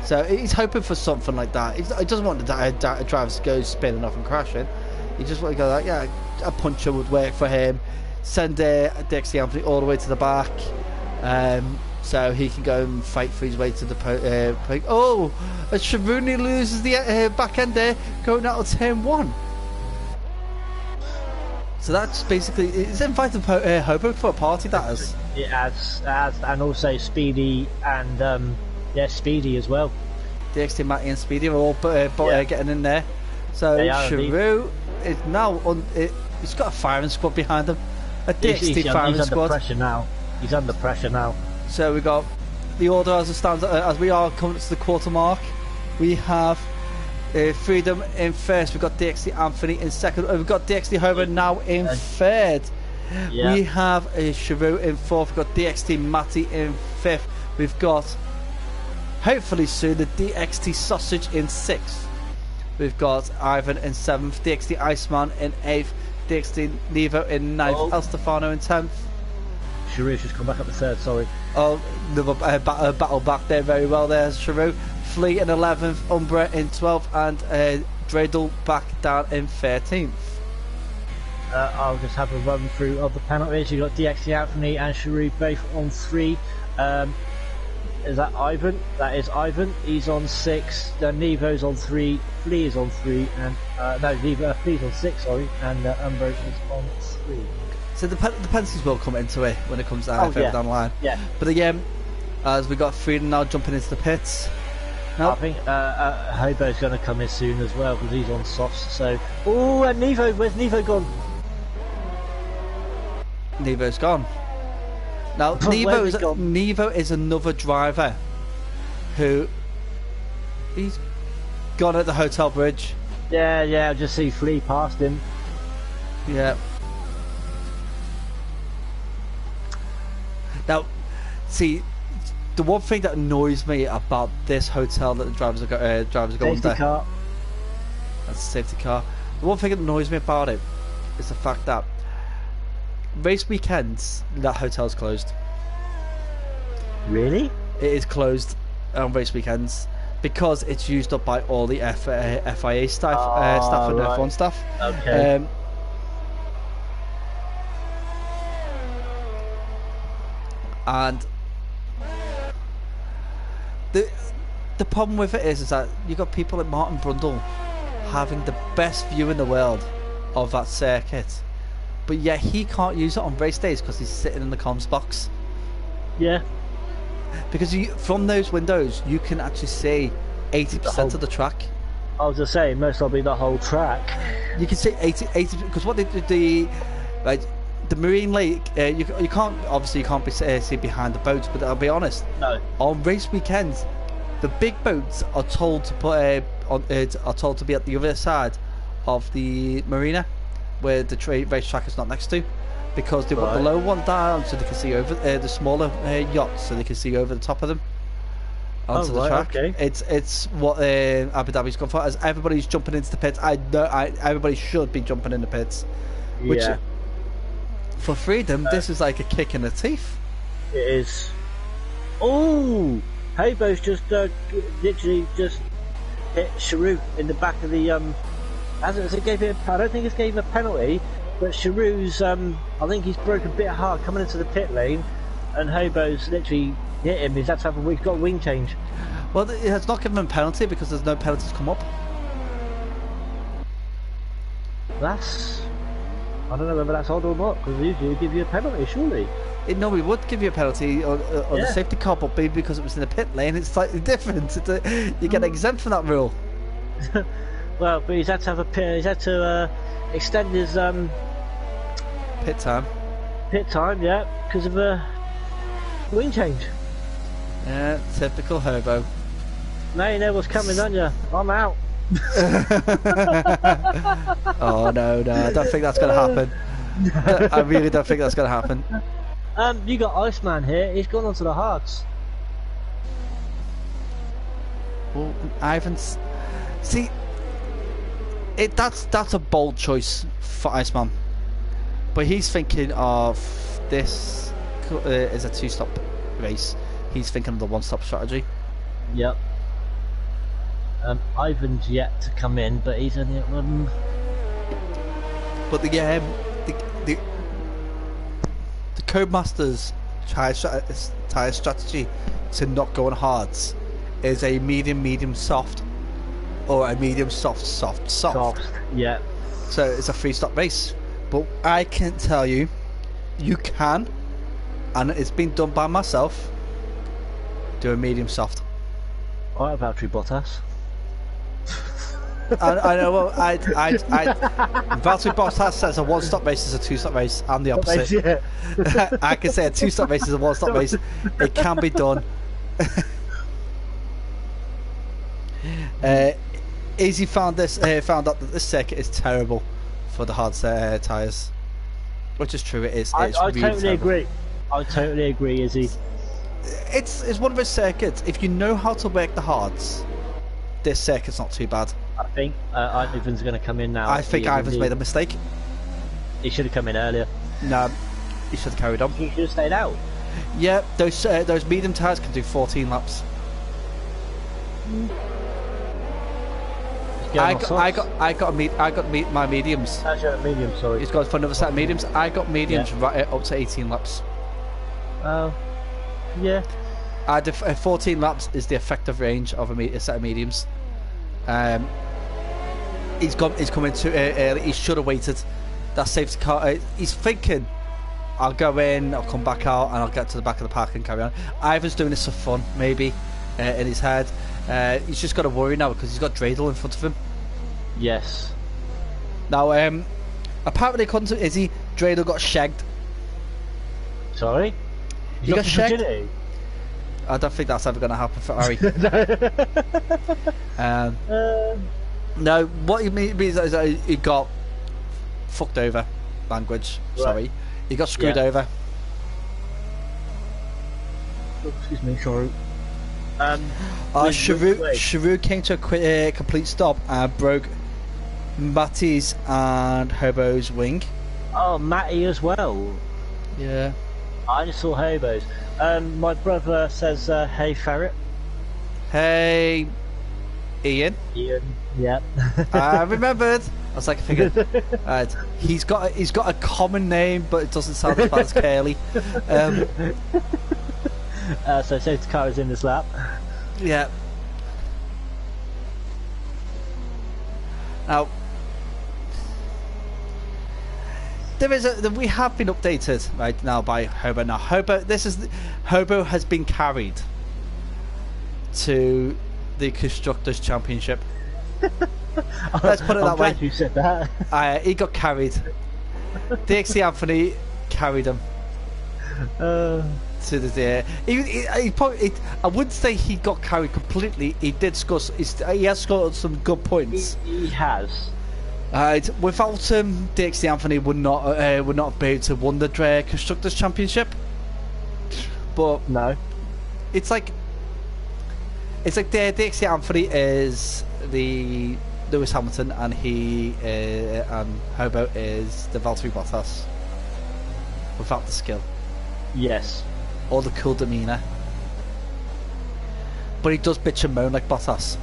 So he's hoping for something like that. He doesn't want the drivers to go spinning off and crashing. He just want to go like, yeah, a puncture would work for him. Send DXT Anthony all the way to the back, so he can go and fight for his way to the point. Oh, as Sharuni loses the back end there, going out of turn 1. So that's basically, it's invited Hobo for a party, that is. It adds, and also Speedy and Speedy as well. DXT Matty and Speedy are all getting in there. So Sharu is now he's got a firing squad behind him. A DXT firing he's squad. Under pressure now. He's under pressure now. So we got the order as it stands as we are coming to the quarter mark. We have Freedom in first. We've got DXT Anthony in second. We've got DXT Hobo now in third. Yeah. We have Sharu in fourth. We've got DXT Matty in fifth. We've got, hopefully soon, the DXT Sausage in sixth. We've got Ivan in seventh. DXT Iceman in eighth. DXT Nevo in ninth. El Stefano in 10th. Sharu's just come back up to third, sorry. Oh, another battle back there very well there, Sharu. Flea in 11th, Umbra in 12th, and Dreidel back down in 13th. I'll just have a run through of the penalties. You've got DXT Anthony and Sharu both on 3. Is that Ivan? That is Ivan. He's on 6. Nevo's on 3. Flea is on 3. And Flea's on 6, sorry. And Umbra is on 3. So the penalties will come into it when it comes down down the line. Yeah. But again, as we got Freedom now jumping into the pits. I think Hobo's going to come in soon as well because he's on softs. So, and Nevo, where's Nevo gone? Nevo's gone. Now Nevo is another driver who he's gone at the hotel bridge. Yeah, I just see Flea past him. Yeah. Now, see, the one thing that annoys me about this hotel that the drivers are going Safety car. That's a safety car. The one thing that annoys me about it is the fact that race weekends, that hotel's closed. Really? It is closed on race weekends because it's used up by all the FIA staff, staff and F1 staff. Okay. And the problem with it is that you've got people like Martin Brundle having the best view in the world of that circuit, but yet he can't use it on race days because he's sitting in the comms box. Yeah. Because from those windows you can actually see 80% of the track. I was just saying, most probably the whole track. You can see 80 because what the Marine Lake, you can't see behind the boats, but I'll be honest. No. On race weekends, the big boats are told to put are told to be at the other side of the marina, where the racetrack is not next to, because they want the low one down so they can see over the smaller yachts, so they can see over the top of them onto the track. Okay. It's what Abu Dhabi's gone for. As everybody's jumping into the pits, everybody should be jumping in the pits. Which, for Freedom, this is like a kick in the teeth. It is. Oh, Hobo's just literally just hit Sharu in the back of the. I don't think it's gave him a penalty, But Charu's, I think he's broken a bit hard coming into the pit lane, and Hobo's literally hit him. He's got a wing change. Well, it has not given him a penalty because there's no penalties come up. I don't know whether that's odd or not, because usually they give you a penalty, surely. No, we would give you a penalty on the safety car, but maybe because it was in the pit lane, it's slightly different. You get exempt from that rule. Well, but he's had to extend his pit time. Pit time, yeah, because of a wing change. Yeah, typical Hobo. Now you know what's coming, don't you? I'm out. Oh no, I don't think that's going to happen. I really don't think that's going to happen. You got Iceman here. He's gone onto the hards. Well, Ivan's. See, that's a bold choice for Iceman, but he's thinking of this is a two-stop race. He's thinking of the one-stop strategy. Yep. Ivan's yet to come in, but he's only at one. But the Codemasters tyre strategy to not go on hards is a medium soft, or a medium soft. Yeah. So it's a three-stop race. But I can tell you, you can, and it's been done by myself, do a medium soft. Alright, Valtteri Bottas. I know. Well, Valtteri Bottas says a one-stop race is a two-stop race. I'm the opposite. Yeah. I can say a two-stop race is a one-stop race. It can be done. Izzy found out that this circuit is terrible for the hard tyres, which is true. It is. I really totally terrible. agree. I totally agree, Izzy. It's one of those circuits. If you know how to work the hards, this circuit's not too bad. I think Ivan's going to come in now. I think Ivan's made a mistake. He should have come in earlier. No, he should have carried on. He should have stayed out. Yeah, those medium tyres can do 14 laps. I got my mediums. Actually, medium, sorry. He's gone for another set of mediums. I got mediums right up to 18 laps. Oh, yeah. 14 laps is the effective range of a set of mediums. He's coming too early. He should have waited. That safety car. He's thinking, I'll go in, I'll come back out, and I'll get to the back of the park and carry on. Ivan's doing this for fun, maybe, in his head. He's just got to worry now because he's got Dreidel in front of him. Yes. Now, apparently, according to Izzy, Dreidel got shagged. Sorry? He got shagged. I don't think that's ever going to happen for Harry. No, what he means is that he got fucked over. Language. Right. Sorry. He got screwed over. Excuse me, sorry. Charu came to a complete stop and broke Matty's and Hobo's wing. Oh, Matty as well. Yeah. I just saw Hobo's. My brother says, "Hey, Ferret." Hey, Ian. Ian. Yeah. I remembered. I was like, I figured. Right. He's got a common name, but it doesn't sound as bad as Curly. So safety car is in this lap. Yeah. Now, we have been updated right now by Hobo. Now, Hobo has been carried to the Constructors Championship. Let's put it that way. I'm glad you said that. He got carried. DXC Anthony carried him. To the he probably, I wouldn't say he got carried completely. He did score. He has scored some good points. He has. Without him, DXC Anthony would not be able to win the Constructors Championship. But no, it's like the DXC Anthony is the Lewis Hamilton, and and Hobo is the Valtteri Bottas. Without the skill. Yes. Or the cool demeanour. But he does bitch and moan like Bottas.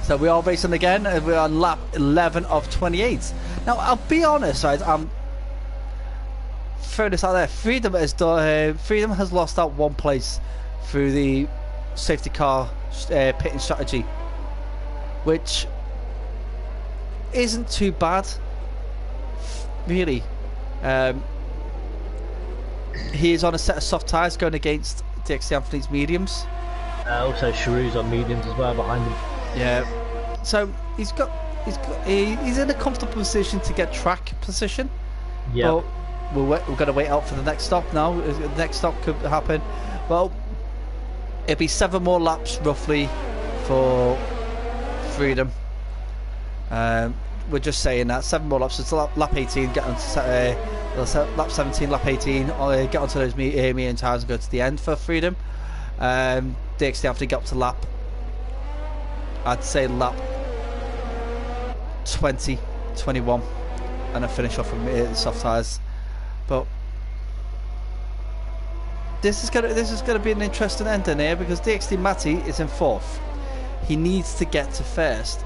So we are racing again. We're on lap 11 of 28. Now, I'll be honest, right? I'm throwing this out there. Freedom has lost out one place through the safety car pitting strategy, which isn't too bad, really. He is on a set of soft tyres going against DXT Anthony's mediums. Also, Sharu's on mediums as well behind him. Yeah. So he's in a comfortable position to get track position. Yeah. We're going to wait out for the next stop now. The next stop could happen. Well, it'll be 7 more laps roughly for Freedom. We're just saying that 7 more laps. It's lap 18. Get on to lap 17, lap 18. Get onto those medium tyres and go to the end for Freedom. DXT have to get up to lap. I'd say lap 20, 21, and then finish off with soft tyres. But this is gonna be an interesting ending here because DXT Matty is in 4th. He needs to get to first.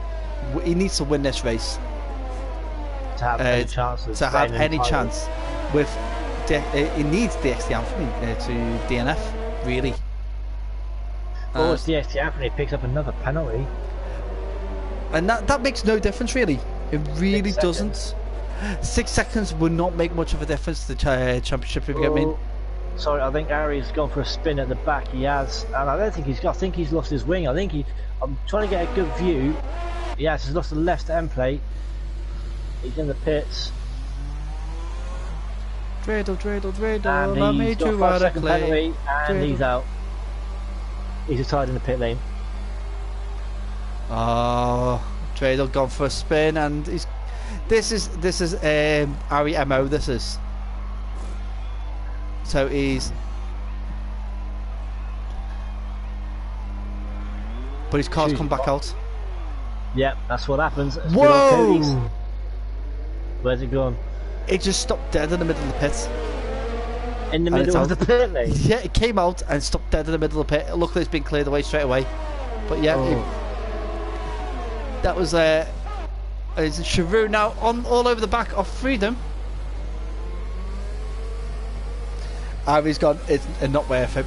He needs to win this race to have any chances. To have any chance with he needs DXT Anthony to DNF really. Or if DXT Anthony picks up another penalty, and that makes no difference really. It really doesn't. 6 seconds would not make much of a difference to the championship if you get me. Sorry, I think Ari's gone for a spin at the back. He has, and I don't think he's got. I think he's lost his wing. I think I'm trying to get a good view. Yes, he's lost the left end plate. He's in the pits. Dreidel, and I made you out of clay. And he's out. He's retired in the pit lane. Oh, Dreidel gone for a spin, and he's. This is Ari MO. This is. So he's. But his car's come back out. Yep, that's what happens. It's Whoa! Where's it gone? It just stopped dead in the middle of the pit. In the middle of the pit lane? Yeah, it came out and stopped dead in the middle of the pit. Luckily it's been cleared away straight away. But yeah, that was is Sharu now on all over the back of Freedom. Ari's gone, it's not worth it.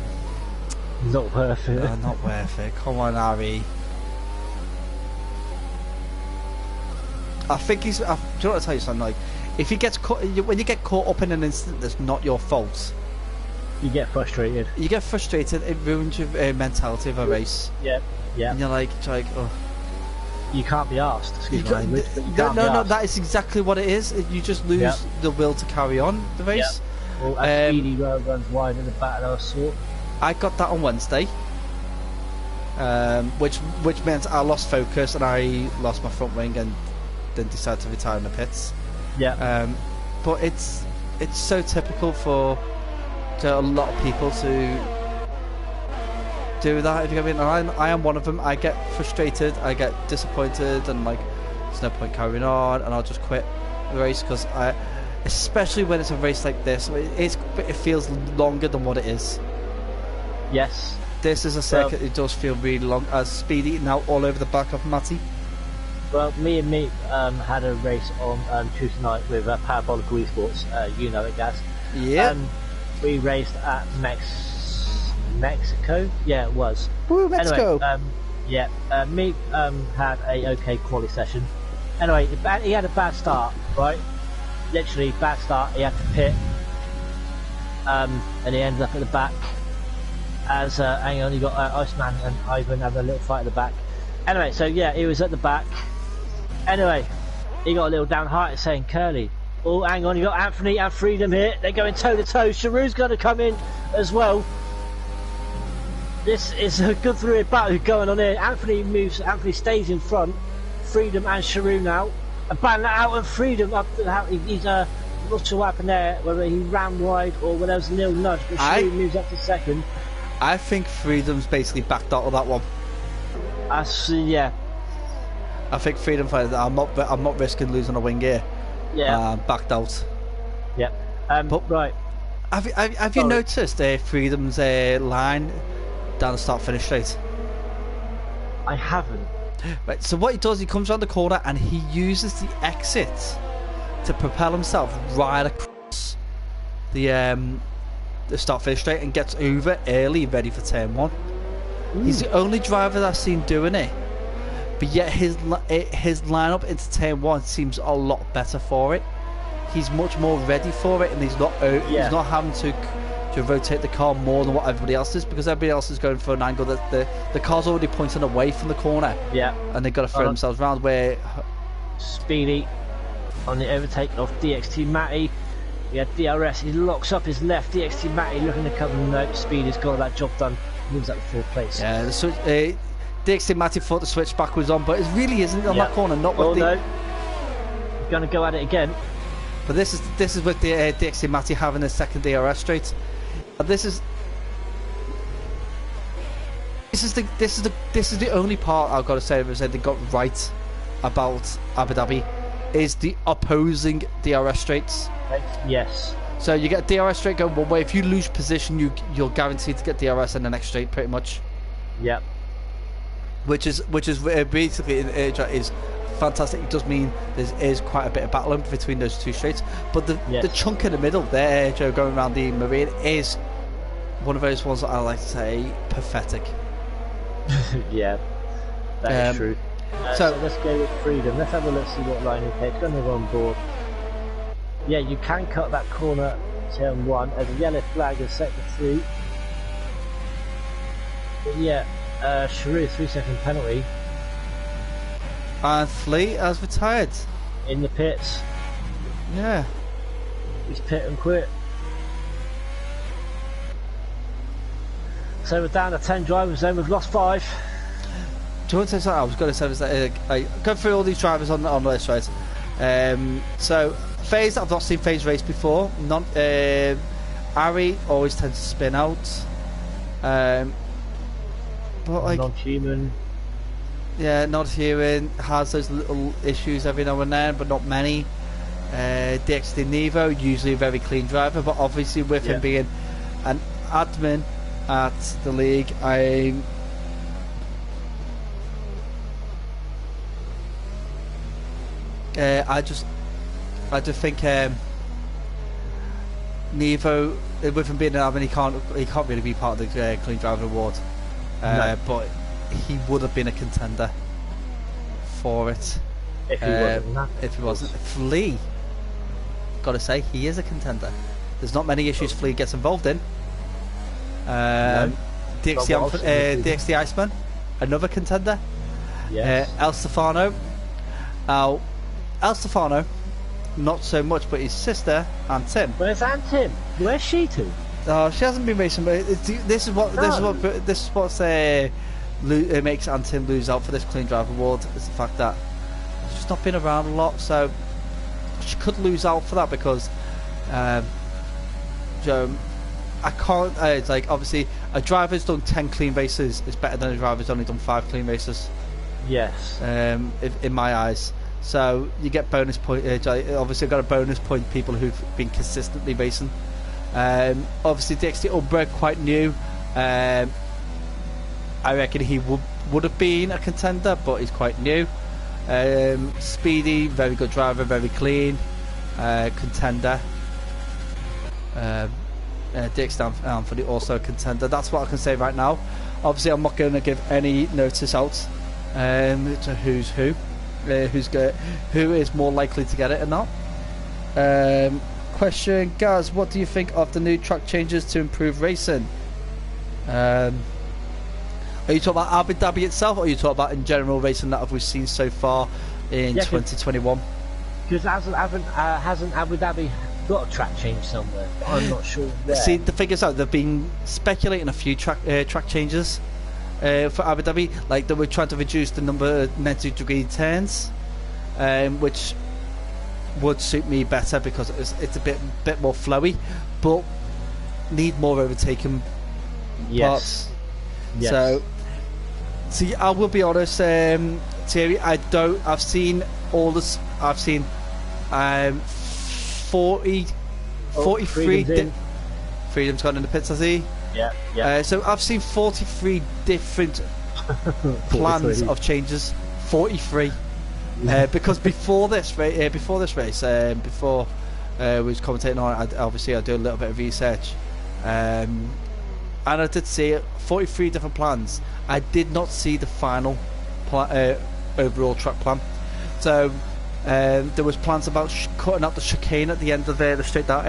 Not worth it. Not worth it. Come on, Ari. I think he's. Do you know what I tell you something? Like, if he gets caught, when you get caught up in an incident that's not your fault, you get frustrated. You get frustrated. It ruins your mentality of a race. Yeah, yeah. And you're like, oh. You can't be asked. Excuse my language. No. That is exactly what it is. You just lose the will to carry on the race. Well, a speedy road runs wide in the back of sort. I got that on Wednesday, which meant I lost focus and I lost my front wing and then decided to retire in the pits. Yeah. But it's so typical for a lot of people to do that. If you get me, and I am one of them. I get frustrated, I get disappointed, and like there's no point carrying on, and I'll just quit the race because especially when it's a race like this, it feels longer than what it is. Yes. This is a circuit. It does feel really long. Speedy now all over the back of Matty. Well, me had a race on Tuesday night with Parabolical Esports. You know it, Gaz. Yeah. We raced at Mexico. Yeah, it was. Woo, Mexico. Anyway, me had a okay quali session. Anyway, he had a bad start, right? Literally bad start. He had to pit, and he ended up at the back. As hang on, you got Iceman and Ivan having a little fight at the back. Anyway, so yeah, he was at the back. Anyway, he got a little downhearted saying Curly. Oh, hang on, you got Anthony and Freedom here. They're going toe to toe. Sharu's going to come in as well. This is a good three-way battle going on here. Anthony stays in front. Freedom and Sharu now. And bang that out, and Freedom up to the he's not sure what happened there, whether he ran wide or whether there was a little nudge, but Sharu moves up to second. I think Freedom's basically backed out of that one. I see, yeah. I think Freedom finds that I'm not risking losing a wing here. Yeah. Backed out. Yep. But right. Have you noticed Freedom's line down the start finish straight? I haven't. Right, so what he does, he comes around the corner and he uses the exit to propel himself right across the start finish straight and gets over early, ready for turn 1. He's the only driver that I've seen doing it, but yet his lineup into turn 1 seems a lot better for it. He's much more ready for it, and he's not having to rotate the car more than what everybody else is, because everybody else is going for an angle that the car's already pointing away from the corner. Yeah. And they've got to throw themselves around. Where Speedy on the overtake of DXT Matty. Yeah, DRS, he locks up his left. DXT Matty looking to cover the note. Speedy's got that job done. Moves up to 4th place. Yeah, the switch, DXT Matty thought the switch back was on, but it really isn't on that corner. Not with no. He's going to go at it again. But this is with the DXT Matty having a second DRS straight. This is the only part I've got to say that they got right about Abu Dhabi is the opposing DRS straights. Yes. So you get DRS straight going one way. If you lose position, you're guaranteed to get DRS in the next straight, pretty much. Yep. Which is basically is fantastic. It does mean there is quite a bit of battling between those two straights, but the chunk in the middle there, Joe, going around the Marina, is one of those ones that I like to say pathetic. Yeah, that is true. So let's go with Freedom. Let's have a look, see what line he takes. Going to go on board. Yeah, you can cut that corner turn 1 as a yellow flag in sector 3. But yeah, Sharu 3-second penalty. And Flea has retired. In the pits. Yeah. He's pit and quit. So we're down to 10 drivers then, we've lost 5. Do you want to say something? I was going to say that go through all these drivers on the list, right? So FaZe, I've not seen FaZe race before. Ari always tends to spin out. But like non-human. Yeah, not human, has those little issues every now and then, but not many. DXT Nevo, usually a very clean driver, but obviously with him being an admin at the league, I just think Nevo, with him being an admin, he can't really be part of the clean driver award. No. But he would have been a contender for it if he wasn't. Flea, gotta say, he is a contender. There's not many issues Flea gets involved in. DXT Iceman, another contender. Yes. El Stefano. El Stefano, not so much, but his sister Aunt Tim. Where's Aunt Tim? Where's she to? Oh, she hasn't been racing, but this is what makes Aunt Tim lose out for this clean driver award, is the fact that she's not been around a lot, so she could lose out for that because I can't. It's like, obviously a driver's done 10 clean races is better than a driver's only done 5 clean races. Yes. In my eyes. So you get bonus point. Obviously, I've got a bonus point people who've been consistently racing. Obviously, DXT Umbra quite new. I reckon he would have been a contender, but he's quite new. Speedy, very good driver, very clean, contender. DXT Anthony, also a contender. That's what I can say right now. Obviously, I'm not going to give any notice out to who's who. Who is more likely to get it or not. Question, Gaz, what do you think of the new track changes to improve racing? Are you talking about Abu Dhabi itself, or are you talking about in general racing that we've seen so far in 2021? Because hasn't Abu Dhabi got a track change somewhere? I'm not sure where. See, the figures out, they've been speculating a few track changes for Abu Dhabi. Like, they were trying to reduce the number of 90-degree turns, which would suit me better because it's a bit more flowy, but need more overtaking parts. Yes. So I will be honest, Thierry, I've seen all this. I've seen 43 Freedom's gone in the pits, has he? Yeah. So I've seen 43 different plans of changes 43. Because before this race, before we was commentating on it, obviously I do a little bit of research, and I did see 43 different plans. I did not see the final overall track plan. So there was plans about cutting out the chicane at the end of the straight that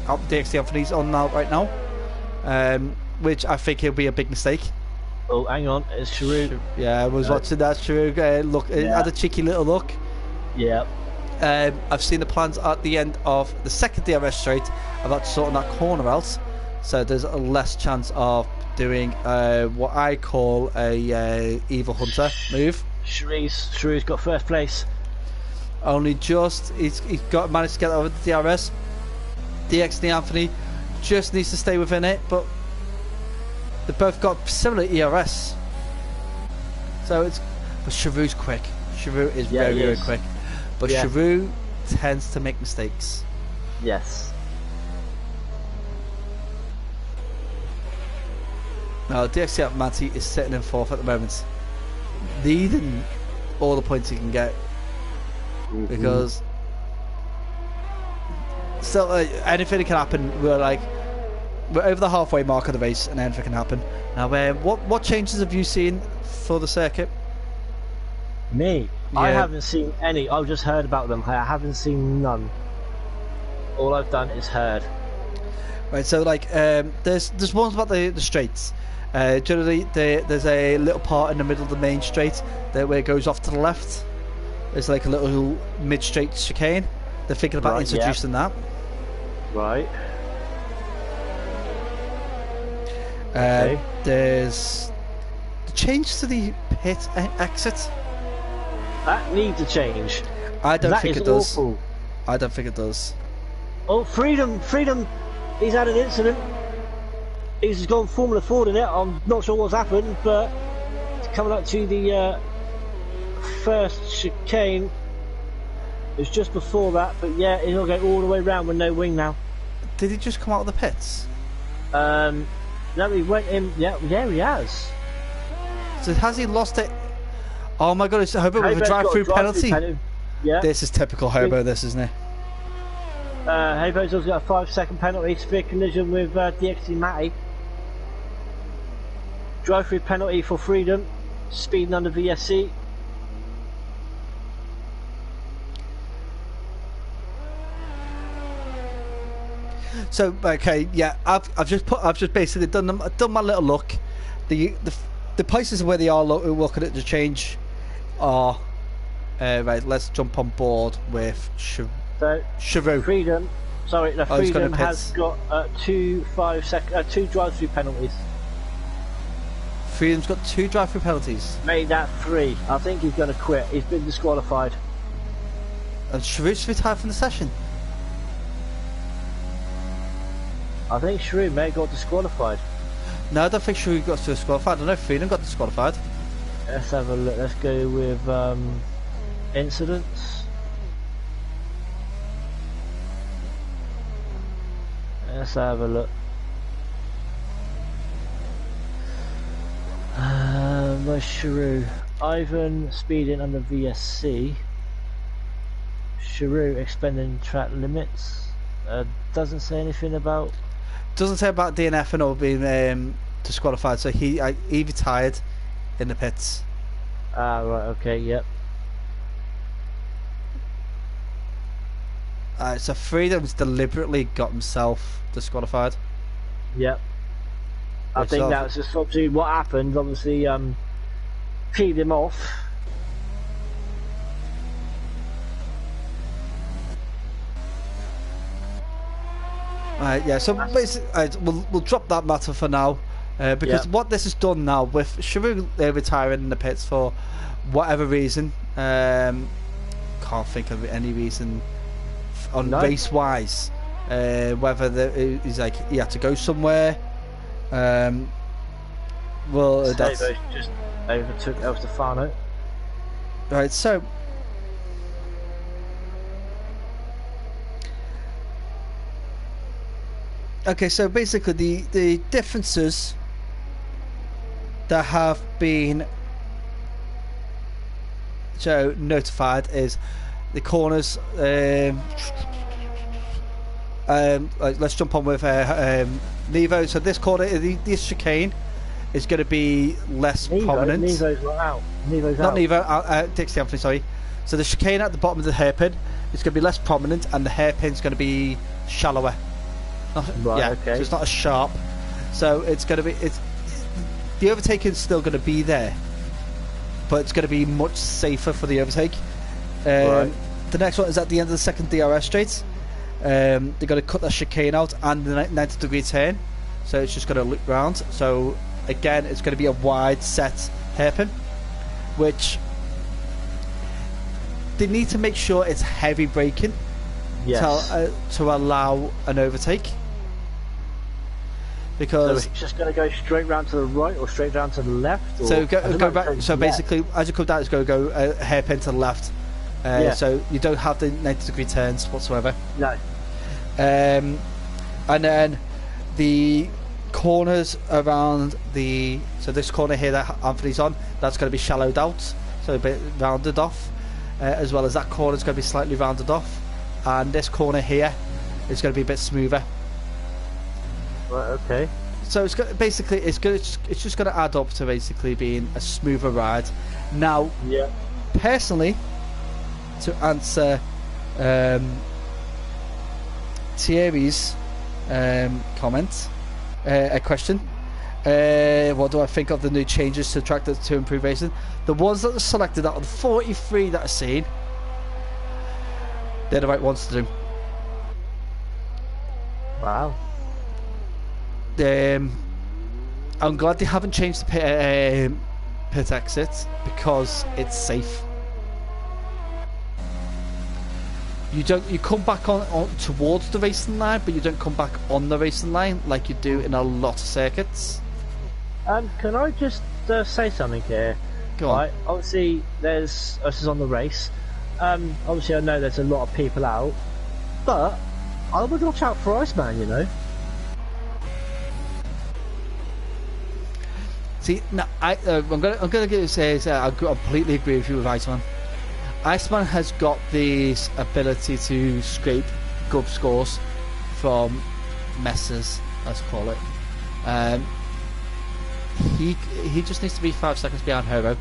DXT Anthony's on now right now, which I think will be a big mistake. Oh, hang on, it's Sharu. Yeah, I was watching that. Sharu look, had a cheeky little look. Yeah. I've seen the plans at the end of the second DRS straight about sorting that corner out, so there's a less chance of doing what I call a Evil Hunter move. Sharu's got first place. Only just he's managed to get over the DRS. DXT Anthony just needs to stay within it, but they've both got similar ERS. So but Sharu's quick. Sharu is very quick. But Sharu tends to make mistakes. Yes. Now DXT Anthony is sitting in fourth at the moment, needing all the points he can get, because still anything can happen. We're over the halfway mark of the race, and anything can happen. Now, what changes have you seen for the circuit? Me? Yeah. I haven't seen any. I've just heard about them. I haven't seen none. All I've done is heard. Right. So there's ones about the straights. Generally, there's a little part in the middle of the main straight where it goes off to the left. There's like a little mid-straight chicane. They're thinking about introducing that. Right. Okay. There's the change to the pit exit. That needs a change. I don't think it does. Awful. I don't think it does. Oh, Freedom! He's had an incident. He's gone Formula Ford in it. I'm not sure what's happened, but it's coming up to the first chicane. It was just before that, but yeah, he'll go all the way round with no wing now. Did he just come out of the pits? No, he went in. Yeah, he has. So has he lost it? Oh my god, it's Hobo with a drive-through penalty. Yeah. This is typical Hobo, this, isn't it? Hobo's also got a 5-second penalty, severe collision with DXT Matty. Drive-through penalty for Freedom, speeding under VSC. So okay, yeah, I've just basically done my little look. The places where they are looking at the change are right. Let's jump on board with Sharu. Freedom. Sorry, no, Freedom has got two drive-through penalties. Freedom's got 2 drive-through penalties. Made that 3. I think he's going to quit. He's been disqualified. And Sharu's retired from the session. I think Sharu may have got disqualified. No, I don't think Sharu got disqualified. I don't know if Freedom got disqualified. Let's have a look. Let's go with incidents. Let's have a look. Where's Sharu? Ivan speeding under VSC. Sharu expending track limits. Doesn't say anything about. Doesn't say about DNF or being disqualified. So he retired in the pits. Ah, right. Okay. Yep. So Freedom's deliberately got himself disqualified. Yep. I think that's just obviously what happened. Obviously, peed him off. Yeah. So basically, we'll drop that matter for now, because what this has done now with Sharu retiring in the pits for whatever reason, can't think of any reason on race wise, whether he's like he had to go somewhere. Well, that's just overtook El Stefano. Right, so okay, so basically the differences that have been Joe notified is the corners. Let's jump on with Nevo. So this corner, this chicane is going to be less prominent. Nevo's not out. Nevo's not out. Nevo. Dixie Anthony, sorry. So the chicane at the bottom of the hairpin is going to be less prominent, and the hairpin's going to be shallower. Right. Okay. So it's not as sharp. So it's going to be the overtaking is still going to be there, but it's going to be much safer for the overtake. Right. The next one is at the end of the second DRS straight. They're going to cut the chicane out and the 90-degree turn, so it's just going to loop round. So again, it's going to be a wide set hairpin, which they need to make sure it's heavy braking to allow an overtake. Because so it's just going to go straight round to the right or straight round to the left? Or? So go back. So basically, as you come down, it's going to go a hairpin to the left. So you don't have the 90-degree turns whatsoever. No. And then the corners around so this corner here that Anthony's on, that's going to be shallowed out, so a bit rounded off, as well as that corner is going to be slightly rounded off, and this corner here is going to be a bit smoother. Right. Okay. So it's basically it's just going to add up to basically being a smoother ride. Now, personally, to answer Thierry's comment, a question, what do I think of the new changes to track to improve racing? The ones that are selected out of the 43 that I've seen, they're the right ones to do. Wow. I'm glad they haven't changed the pit exit because it's safe. You come back on towards the racing line, but you don't come back on the racing line like you do in a lot of circuits. Can I just say something here? Go on. Right, obviously, this is on the race. Obviously, I know there's a lot of people out, but I would watch out for Iceman, you know. See, now I'm gonna say I completely agree with you with Iceman. Iceman has got this ability to scrape good scores from messes, let's call it. He just needs to be 5 seconds behind Hobo.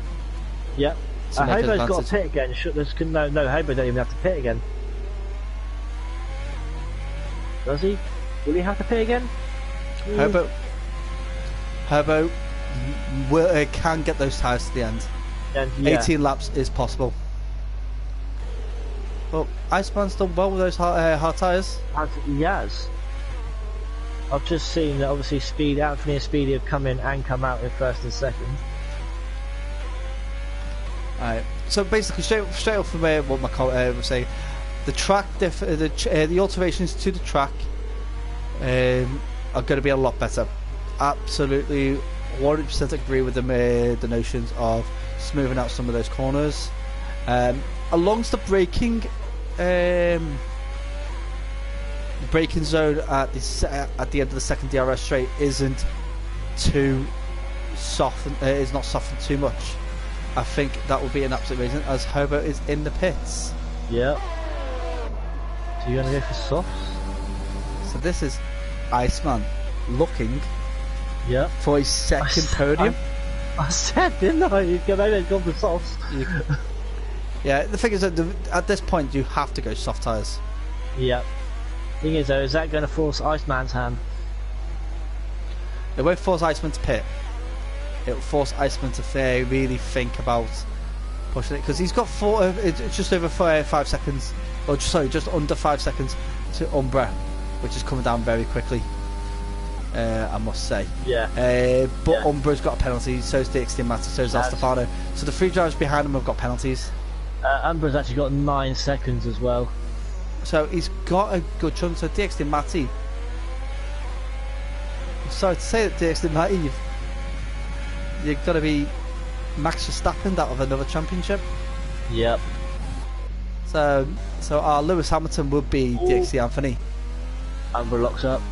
Yep. Hobo's got to pit again. No, Hobo don't even have to pit again. Does he? Will he have to pit again? Hobo can get those tyres to the end. 18 laps is possible. Well, Iceman's done well with those hard tyres. He has. I've just seen that obviously Anthony and Speedy have come in and come out in first and second. Alright, so basically straight off from what my comment was saying, the track, the alterations to the track are going to be a lot better. Absolutely 100% agree with the notions of smoothing out some of those corners. Alongst the braking zone at the end of the second DRS straight isn't too softened. Is not softened too much. I think that will be an absolute reason, as Hobo is in the pits. Yeah. So you're gonna go for softs? So this is Iceman looking for his second podium. I said, didn't I? He's gone for softs. Yeah, the thing is that at this point you have to go soft tyres. Yep. Thing is though, is that going to force Iceman's hand? It won't force Iceman to pit. It will force Iceman to really think about pushing it, because he's got it's just over 5 seconds, or just under 5 seconds to Umbra, which is coming down very quickly. I must say. Yeah. But Umbra's got a penalty, so's DXT Mata, so's Al Stefano. So the 3 drivers behind him have got penalties. Umbra's actually got 9 seconds as well. So he's got a good chunk. So DXT Matty, I'm sorry to say that, DXT Matty, you've got to be Max Verstappen out of another championship. Yep. So our Lewis Hamilton would be DXT Anthony. Umbra locks up.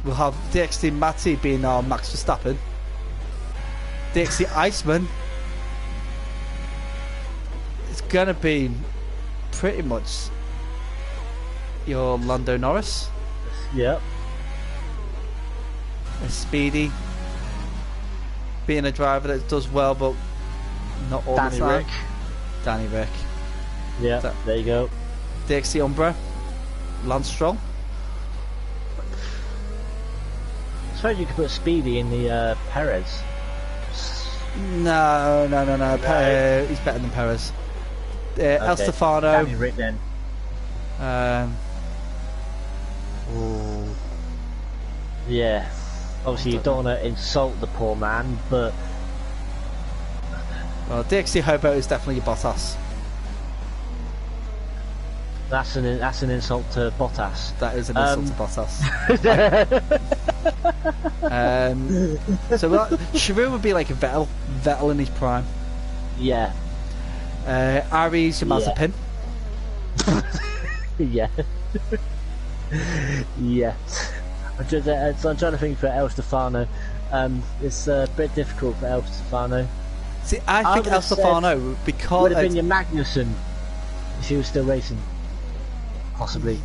We'll have DXT Matty being our Max Verstappen. DXT Iceman. gonna be pretty much your Lando Norris. Yep. A Speedy. Being a driver that does well, but not all the time. Danny Rick. Yeah, there you go. DXT Umbra. Lance Stroll. I suppose you could put Speedy in the Perez. No. He's better than Perez. El Stefano. Danny Rick then. Yeah. Obviously, you don't want to insult the poor man, but. Well, DXT Hobo is definitely your Bottas. That's an insult to Bottas. That is an insult to Bottas. So Shiru would be like a Vettel in his prime. Yeah. Ari's your Mazepin. Yeah. Yeah. I'm trying to think for El Stefano. It's a bit difficult for El Stefano. See, I think El Stefano, because would have been your Magnussen if he was still racing, possibly.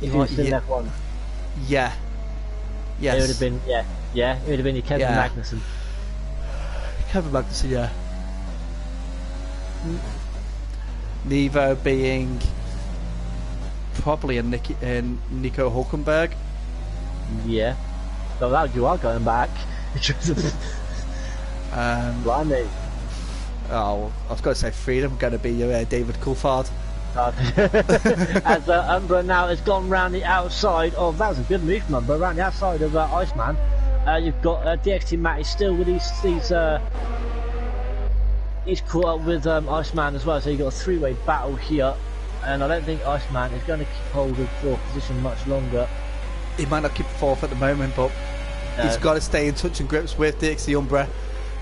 If he was still in F1. Yeah. Yes. It would have been it would have been your Kevin Magnussen. Kevin Magnussen, yeah. Nevo being probably a Nico Hulkenberg. Yeah. So that you are going back. Blimey. Oh, I've got to say Freedom going to be your David Coulthard. As Umbra now has gone round the outside of, that was a good move from Umbra, round the outside of Iceman. You've got DXT Matty still with he's caught up with Iceman as well, so you've got a three-way battle here, and I don't think Iceman is going to keep hold of fourth position much longer. He might not keep fourth at the moment, but he's got to stay in touch and grips with DXT Umbra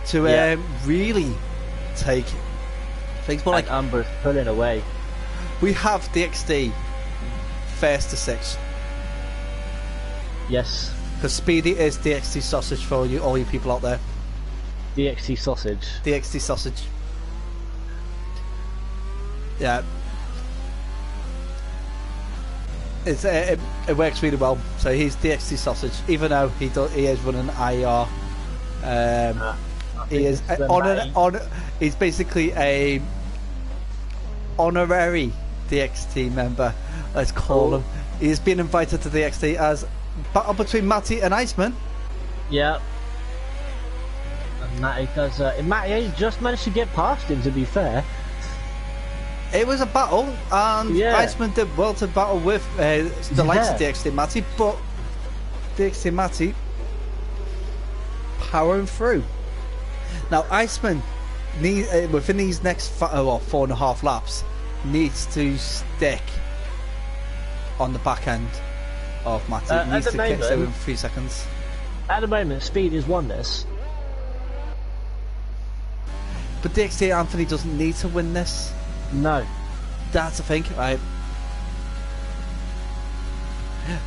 to really take things more like Umbra's pulling away. We have DXT first to sixth. Yes. Because Speedy is DXT sausage for all you people out there. DXT sausage. DXT sausage. Yeah. It works really well. So he's DXT sausage, even though he is running IR. He is he's basically a honorary DXT member, let's call him. He's been invited to DXT as battle between Matty and Iceman. Yeah. And Matty does. Matty just managed to get past him, to be fair. It was a battle, and Iceman did well to battle with the likes of DXT Matty, but DXT Matty powering through. Now, Iceman, within these next 4.5 laps, needs to stick on the back end of Matty. He needs to kick within 3 seconds. At the moment, Speed has won this. But DXT Anthony doesn't need to win this. No. That's the thing, right?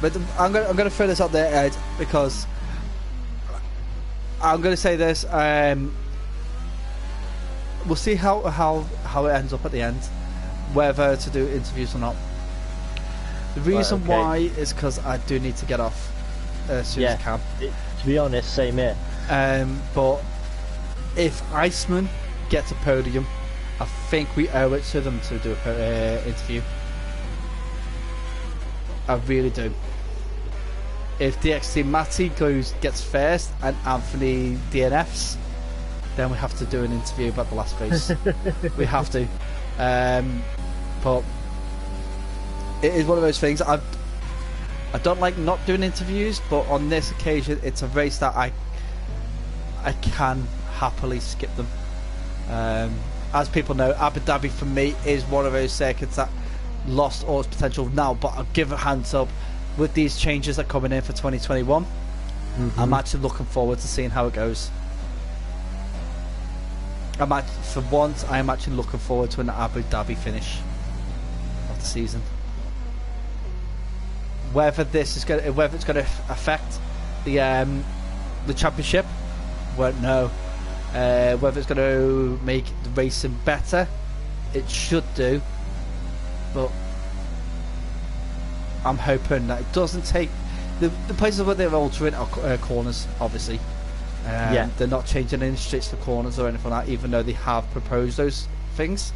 But I'm gonna throw this out there, Ed, because I'm gonna say this. We'll see how it ends up at the end, whether to do interviews or not. The reason why is because I do need to get off as soon as I can. To be honest, same here. But if Iceman gets a podium, I think we owe it to them to do an interview. I really do. If DXT Matty gets first and Anthony DNFs, then we have to do an interview about the last race. We have to. But it is one of those things. I don't like not doing interviews, but on this occasion, it's a race that I can happily skip them. As people know, Abu Dhabi for me is one of those circuits that lost all its potential now, but I'll give a hands up with these changes that are coming in for 2021. I'm actually looking forward to seeing how it goes. For once, I am actually looking forward to an Abu Dhabi finish of the season. Whether it's going to affect the championship, won't know. Whether it's going to make the racing better, it should do, but I'm hoping that it doesn't take the places where they're altering are corners, obviously. They're not changing any straights for corners or anything like that, even though they have proposed those things.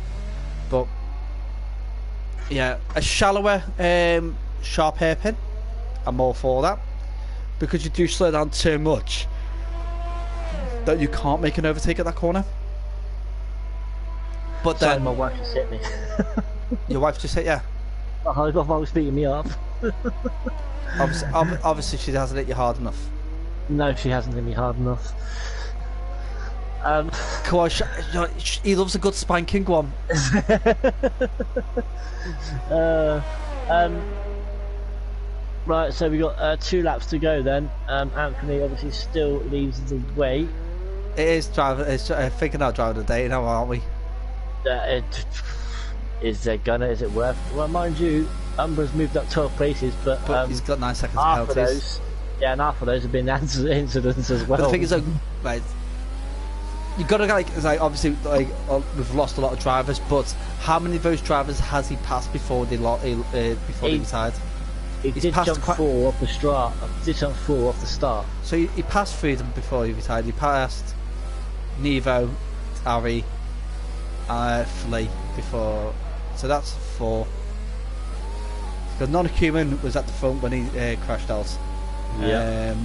But yeah, a shallower sharp hairpin, I'm all for that, because you do slow down too much that you can't make an overtake at that corner. But Sorry, then my wife just hit me. your wife just hit you. I was beating me up. Obviously she hasn't hit you hard enough. No, she hasn't hit me hard enough. Come on, he loves a good spanking. Go on. Right, so we got 2 laps to go then. Anthony obviously still leads the way. It is driver. It's thinking our driver today now, aren't we? Is it worth? Well, mind you, Umbra's moved up 12 places, but he's got 9 seconds half penalties. of those, and half of those have been incidents as well. But the thing is, right, you got to obviously we've lost a lot of drivers, but how many of those drivers has he passed before they retired? He did jump 4 off the start. So he passed 3 of them before he retired. He passed Nevo, Ari, Flea before. So that's 4. Because non-human was at the front when he crashed out. Yeah.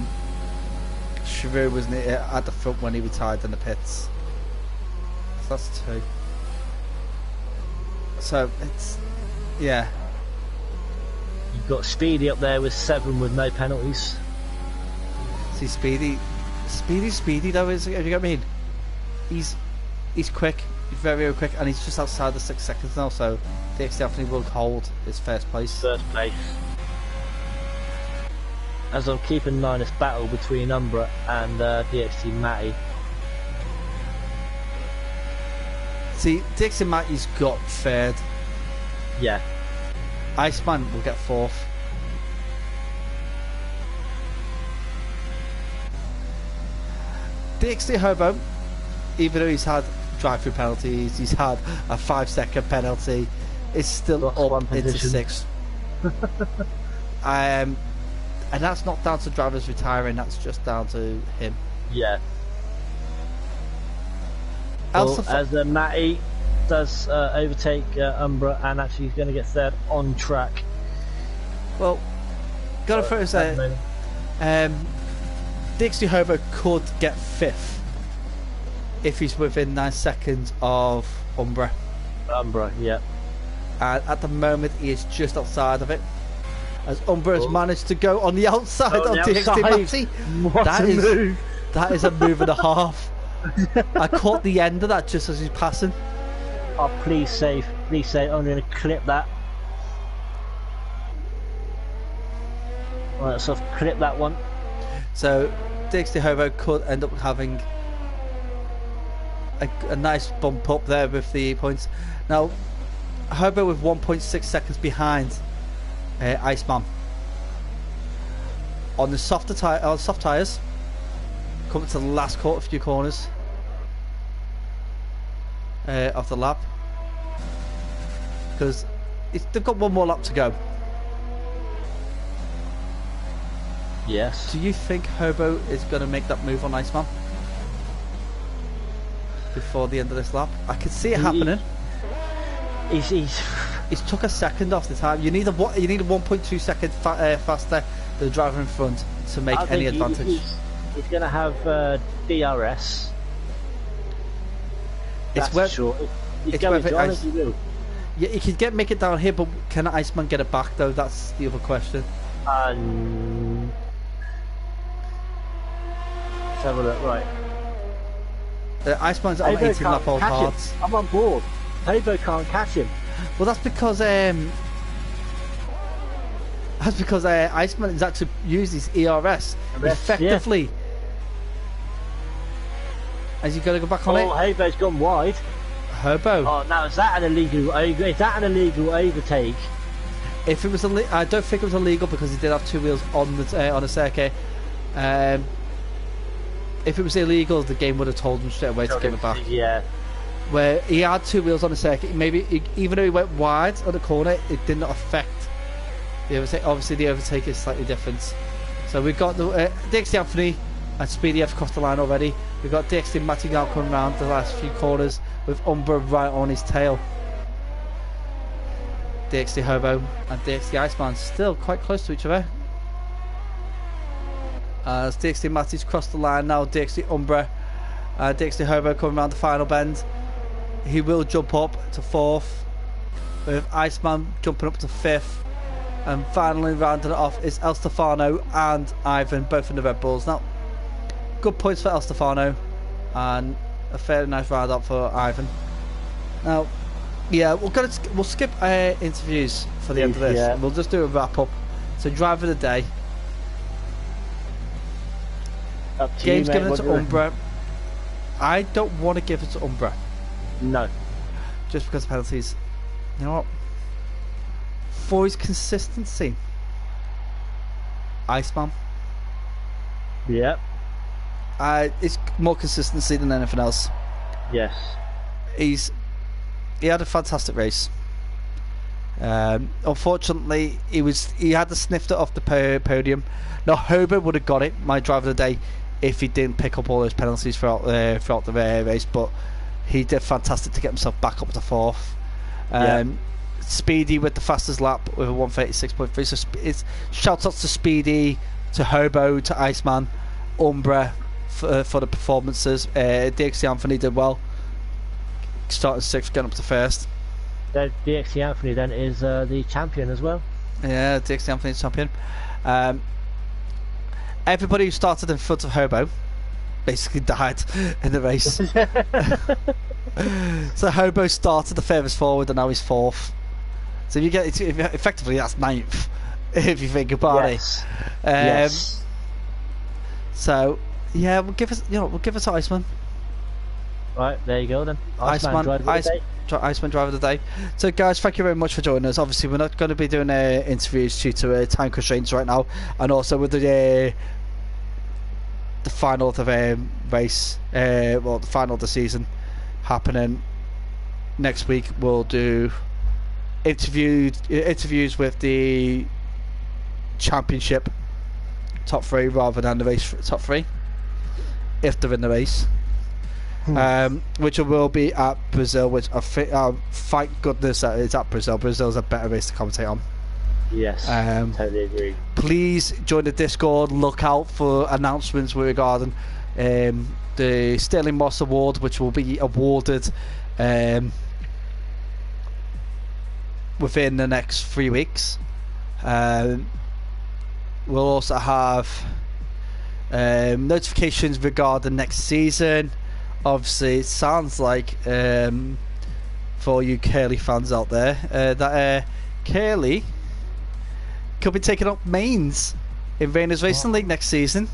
Shrew was at the front when he retired in the pits. So that's 2. So it's You've got Speedy up there with 7 with no penalties. See, Speedy though, is, you get me? He's quick, he's very, very quick, and he's just outside the 6 seconds now, so DX definitely will hold his first place. As I'm keeping an eye on this battle between Umbra and DXT Matty. See, DXT Matty's got 3rd. Yeah. Iceman will get 4th. DXT Hobo, even though he's had drive-through penalties, he's had a 5-second penalty, is still up into 6th. And that's not down to drivers retiring, that's just down to him. Yeah. Well, as Matty does overtake Umbra, and actually he's going to get 3rd on track. Well, gotta first say, Dixie Hobo could get 5th if he's within 9 seconds of Umbra. Yeah. And at the moment he is just outside of it, as Umbra has managed to go on the outside of DXT Matty. That is a move and a half. I caught the end of that just as he's passing. Oh, please save. I'm going to clip that. Right, so I've clipped that one. So DXT Hobo could end up having a nice bump up there with the points. Now Hobo with 1.6 seconds behind Iceman on the soft tyres, coming to the last few corners of the lap, because they've got 1 more lap to go. Yes. Do you think Hobo is going to make that move on Iceman before the end of this lap? I can see it happening. He's took a second off the time. You need a 1.2 second faster than the driver in front to make any advantage. He's going to have DRS. That's for sure. He's going to drive, he will. Yeah, he could make it down here, but can Iceman get it back though? That's the other question. Let's have a look. Right. Iceman's on 18 lap old cards. I'm on board. Hobo can't catch him. Well, that's because Iceman has actually used his ERS effectively. Yeah. Has he got to go back on it? Oh, Hobo's gone wide. Hobo. Oh, now is that an illegal overtake? If it was I don't think it was illegal because he did have 2 wheels on the circuit. If it was illegal, the game would have told him straight away to give it back. Yeah. where he had two wheels on the circuit. Maybe even though he went wide on the corner, it did not affect the overtake. Obviously, the overtake is slightly different. So we've got the DXT Anthony and Speedy have crossed the line already. We've got DXT Matty now coming around the last few corners with Umbra right on his tail. DXT Hobo and DXT Iceman still quite close to each other. As DXT Matty's crossed the line now, DXT Umbra, DXT Hobo coming around the final bend. He will jump up to 4th, with Iceman jumping up to 5th. And finally rounding it off is El Stefano and Ivan, both in the Red Bulls. Now, good points for El Stefano, and a fairly nice round up for Ivan. Now, yeah, we'll skip interviews for the end of this. Yeah. We'll just do a wrap up. So, driver of the day. Up to Game's you, given it to Umbra. I don't want to give it to Umbra. No. Just because of penalties. You know what? For his consistency, Iceman. Yep. It's more consistency than anything else. Yes. He had a fantastic race. Unfortunately, he had to sniff it off the podium. Now, Hobo would have got it, my driver of the day, if he didn't pick up all those penalties throughout the race. But he did fantastic to get himself back up to 4th. Speedy with the fastest lap with a 1:36.3. So it's shout outs to Speedy, to Hobo, to Iceman, Umbra for the performances. DXT Anthony did well, starting 6th, getting up to 1st. DXT Anthony then is the champion as well. Yeah, DXT Anthony's champion. Everybody who started in front of Hobo basically died in the race. So Hobo started the furthest forward and now he's 4th. So if you get effectively that's 9th if you think about it. Yes. So yeah, we'll give us Iceman. Right, there you go then. Iceman driver of the day. So guys, thank you very much for joining us. Obviously we're not going to be doing interviews due to time constraints right now, and also with the final of the race, the final of the season happening next week. We'll do interviews with the championship top 3 rather than the race top 3 if they're in the race. Which will be at Brazil, which I think, thank goodness that it's at Brazil. Brazil's a better race to commentate on. Yes, totally agree. Please join the Discord. Look out for announcements regarding the Sterling Moss Award, which will be awarded within the next 3 weeks. We'll also have notifications regarding next season. Obviously, it sounds like for you Curly fans out there that Curly could be taking up mains in Rainers Racing League next season.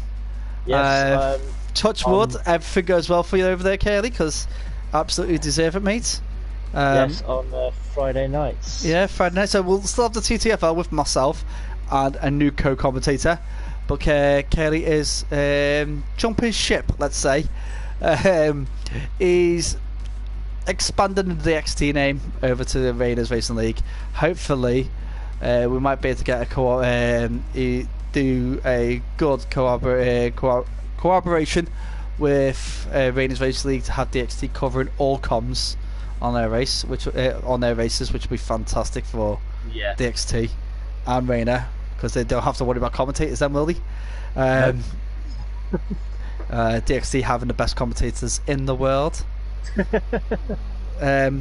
Yes. Touch wood, everything goes well for you over there, Curly, because absolutely deserve it, mate. Yes, on Friday nights. Yeah, Friday night. So we'll still have the TTFL with myself and a new co-commentator. But Curly is jumping ship, let's say. He's expanding the XT name over to the Raiders Racing League. Hopefully, we might be able to get do a good cooperation with Raiders Racing League to have DXT covering all comms on their race, on their races, which would be fantastic for DXT and Reina, because they don't have to worry about commentators then, will they? DXT having the best commentators in the world. But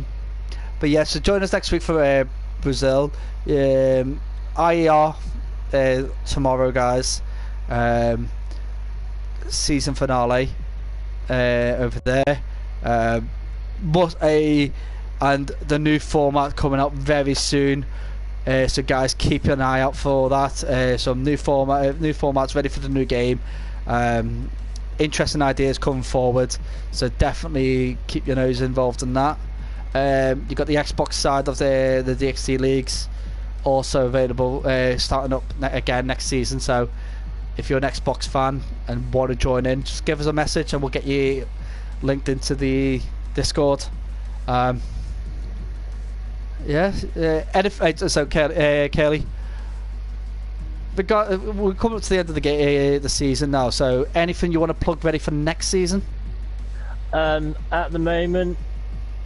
yeah, so join us next week for Brazil. IER tomorrow, guys. Season finale over there. And the new format coming up very soon. So guys, keep an eye out for that. Some new formats ready for the new game. Interesting ideas coming forward, so definitely keep your nose involved in that. You've got the Xbox side of the DXT leagues also available, starting up again next season. So if you're an Xbox fan and want to join in, just give us a message and we'll get you linked into the Discord. Yeah. So Kelly, we're coming up to the end of the season now. So anything you want to plug ready for next season? At the moment,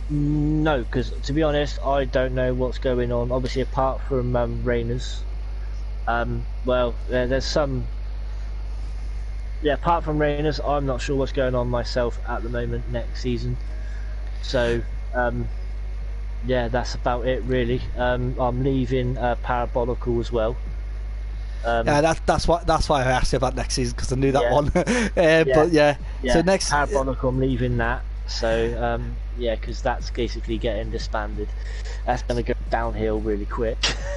no, because to be honest, I don't know what's going on. Obviously, apart from Rainers, well, there's some. Yeah, apart from Rainers, I'm not sure what's going on myself at the moment next season. So, yeah, that's about it really. I'm leaving Parabolical as well. Yeah, that's why I asked you about next season, because I knew that one. Yeah. But yeah, so next Parabolical, I'm leaving that. So yeah, because that's basically getting disbanded. That's going to go downhill really quick.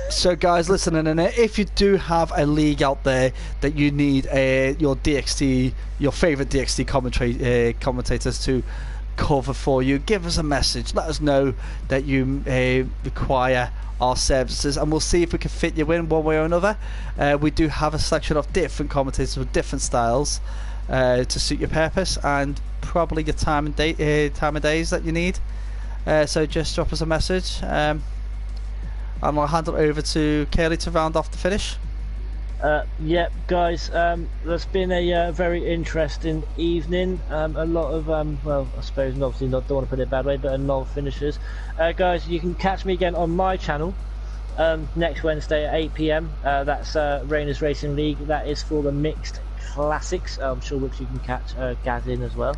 So guys listening in, if you do have a league out there that you need your favourite DXT commentators to cover for you, give us a message. Let us know that you require our services, and we'll see if we can fit you in one way or another. We do have a selection of different commentators with different styles to suit your purpose and probably your time of days that you need. So just drop us a message, and I'll hand it over to Kaylee to round off the finish. Yep, guys, there's been a very interesting evening. A lot of, well, I suppose, obviously don't want to put it a bad way, but a lot of finishers. Guys, you can catch me again on my channel next Wednesday at 8 PM. That's Rainers Racing League. That is for the mixed classics. I'm sure which you can catch Gaz in as well.